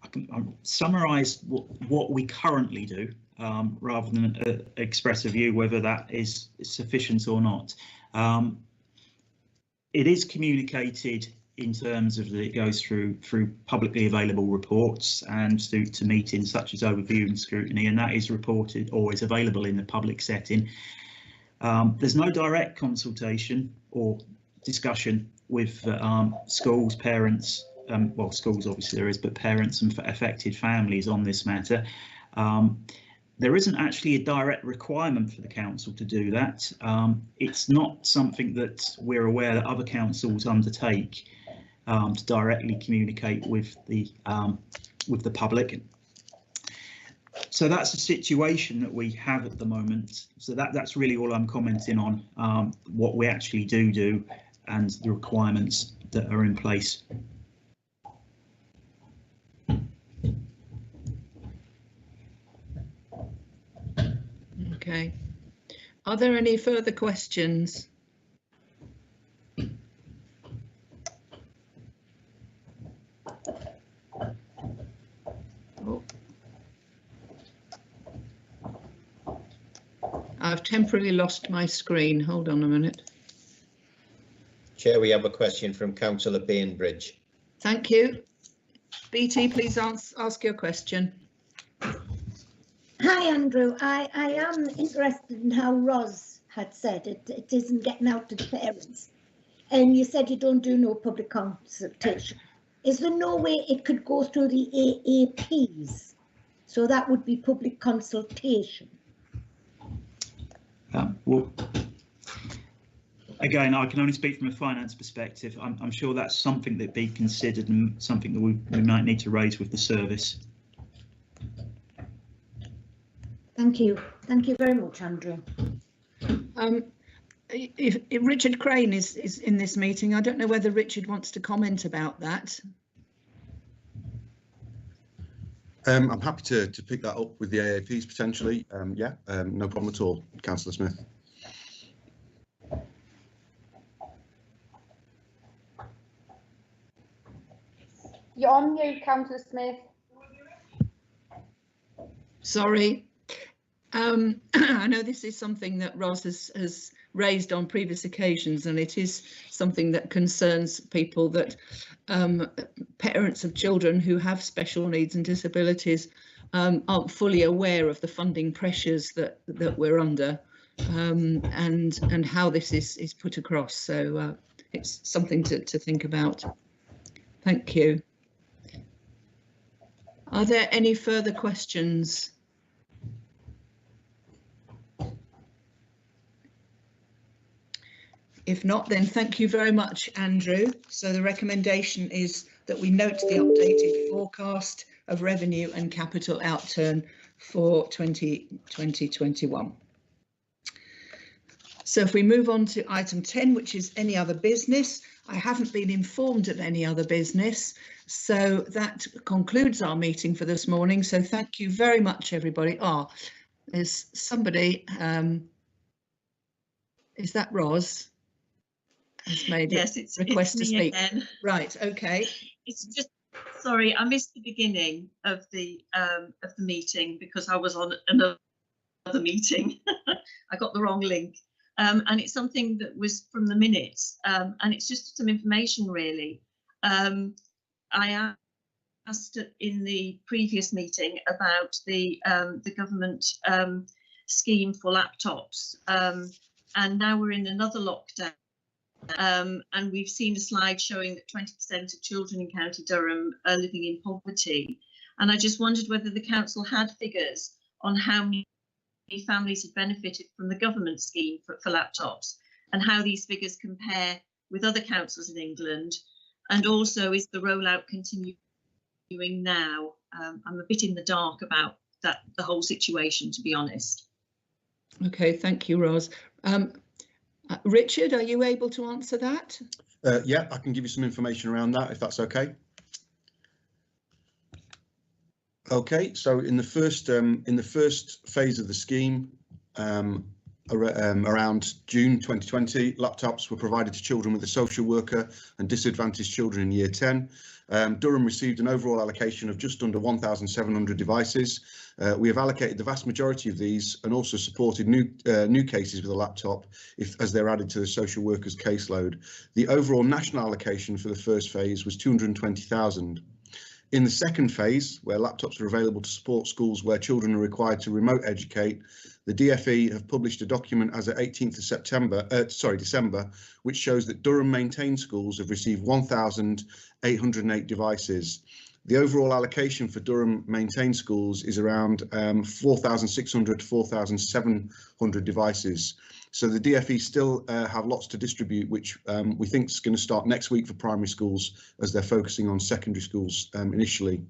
I can summarise what we currently do, rather than express a view whether that is sufficient or not. It is communicated in terms of that it goes through publicly available reports and to meetings such as Overview and Scrutiny, and that is reported or is available in the public setting. There's no direct consultation or discussion with schools, parents, well, schools obviously there is, but parents and affected families on this matter. There isn't actually a direct requirement for the council to do that. It's not something that we're aware that other councils undertake to directly communicate with the public. So that's the situation that we have at the moment. So that's really all I'm commenting on, what we actually do and the requirements that are in place. Okay. Are there any further questions? Oh. I've temporarily lost my screen. Hold on a minute. Chair, we have a question from Councillor Bainbridge. Thank you. BT, please ask your question. Hi, Andrew. I am interested in how Ros had said it isn't getting out to the parents. And you said you don't do no public consultation. Is there no way it could go through the AAPs? So that would be public consultation. Well, again, I can only speak from a finance perspective. I'm sure that's something that be considered and something that we might need to raise with the service. Thank you. Thank you very much, Andrew. If Richard Crane is in this meeting, I don't know whether Richard wants to comment about that. I'm happy to pick that up with the AAPs potentially. Yeah, no problem at all, Councillor Smith. You're on mute, Councillor Smith. Sorry. I know this is something that Ros has raised on previous occasions, and it is something that concerns people, that parents of children who have special needs and disabilities aren't fully aware of the funding pressures that we're under, and how this is put across. So it's something to think about. Thank you. Are there any further questions? If not, then thank you very much, Andrew. So the recommendation is that we note the updated forecast of revenue and capital outturn for 2020-21. So if we move on to item 10, which is any other business, I haven't been informed of any other business. So that concludes our meeting for this morning. So thank you very much, everybody. There's somebody, is that Ros? Has made yes, it's request to speak. Again. Right, okay. It's just, sorry, I missed the beginning of the meeting because I was on another meeting. I got the wrong link. And it's something that was from the minutes, and it's just some information really. I asked in the previous meeting about the government scheme for laptops, and now we're in another lockdown. And we've seen a slide showing that 20% of children in County Durham are living in poverty. And I just wondered whether the council had figures on how many families had benefited from the government scheme for laptops, and how these figures compare with other councils in England. And also, is the rollout continuing now? I'm a bit in the dark about the whole situation, to be honest. Okay, thank you, Ros. Richard, are you able to answer that? Yeah, I can give you some information around that, if that's okay. Okay, so in the first phase of the scheme, around June 2020, laptops were provided to children with a social worker and disadvantaged children in Year 10. Durham received an overall allocation of just under 1,700 devices. We have allocated the vast majority of these and also supported new cases with a laptop as they're added to the social worker's caseload. The overall national allocation for the first phase was 220,000. In the second phase, where laptops are available to support schools where children are required to remote educate, the DfE have published a document as at 18th of December, which shows that Durham maintained schools have received 1,808 devices. The overall allocation for Durham maintained schools is around 4,600 to 4,700 devices. So the DfE still have lots to distribute, which we think is going to start next week for primary schools, as they're focusing on secondary schools initially.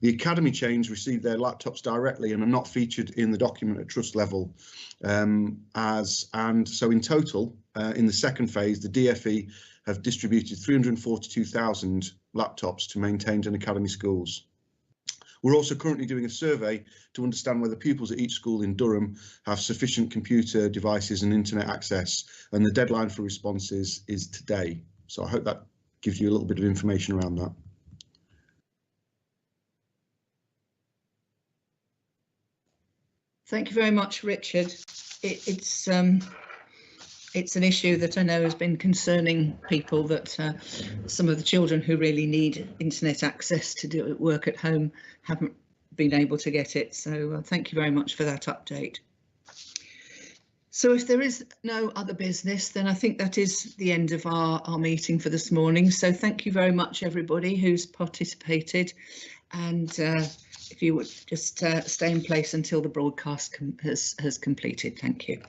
The academy chains receive their laptops directly and are not featured in the document at trust level. And so in total, in the second phase, the DfE have distributed 342,000 laptops to maintained and academy schools. We're also currently doing a survey to understand whether pupils at each school in Durham have sufficient computer devices and internet access, and the deadline for responses is today. So I hope that gives you a little bit of information around that. Thank you very much, Richard. It's an issue that I know has been concerning people, that some of the children who really need internet access to do work at home haven't been able to get it. So thank you very much for that update. So if there is no other business, then I think that is the end of our meeting for this morning. So thank you very much, everybody who's participated. And if you would just stay in place until the broadcast has completed. Thank you.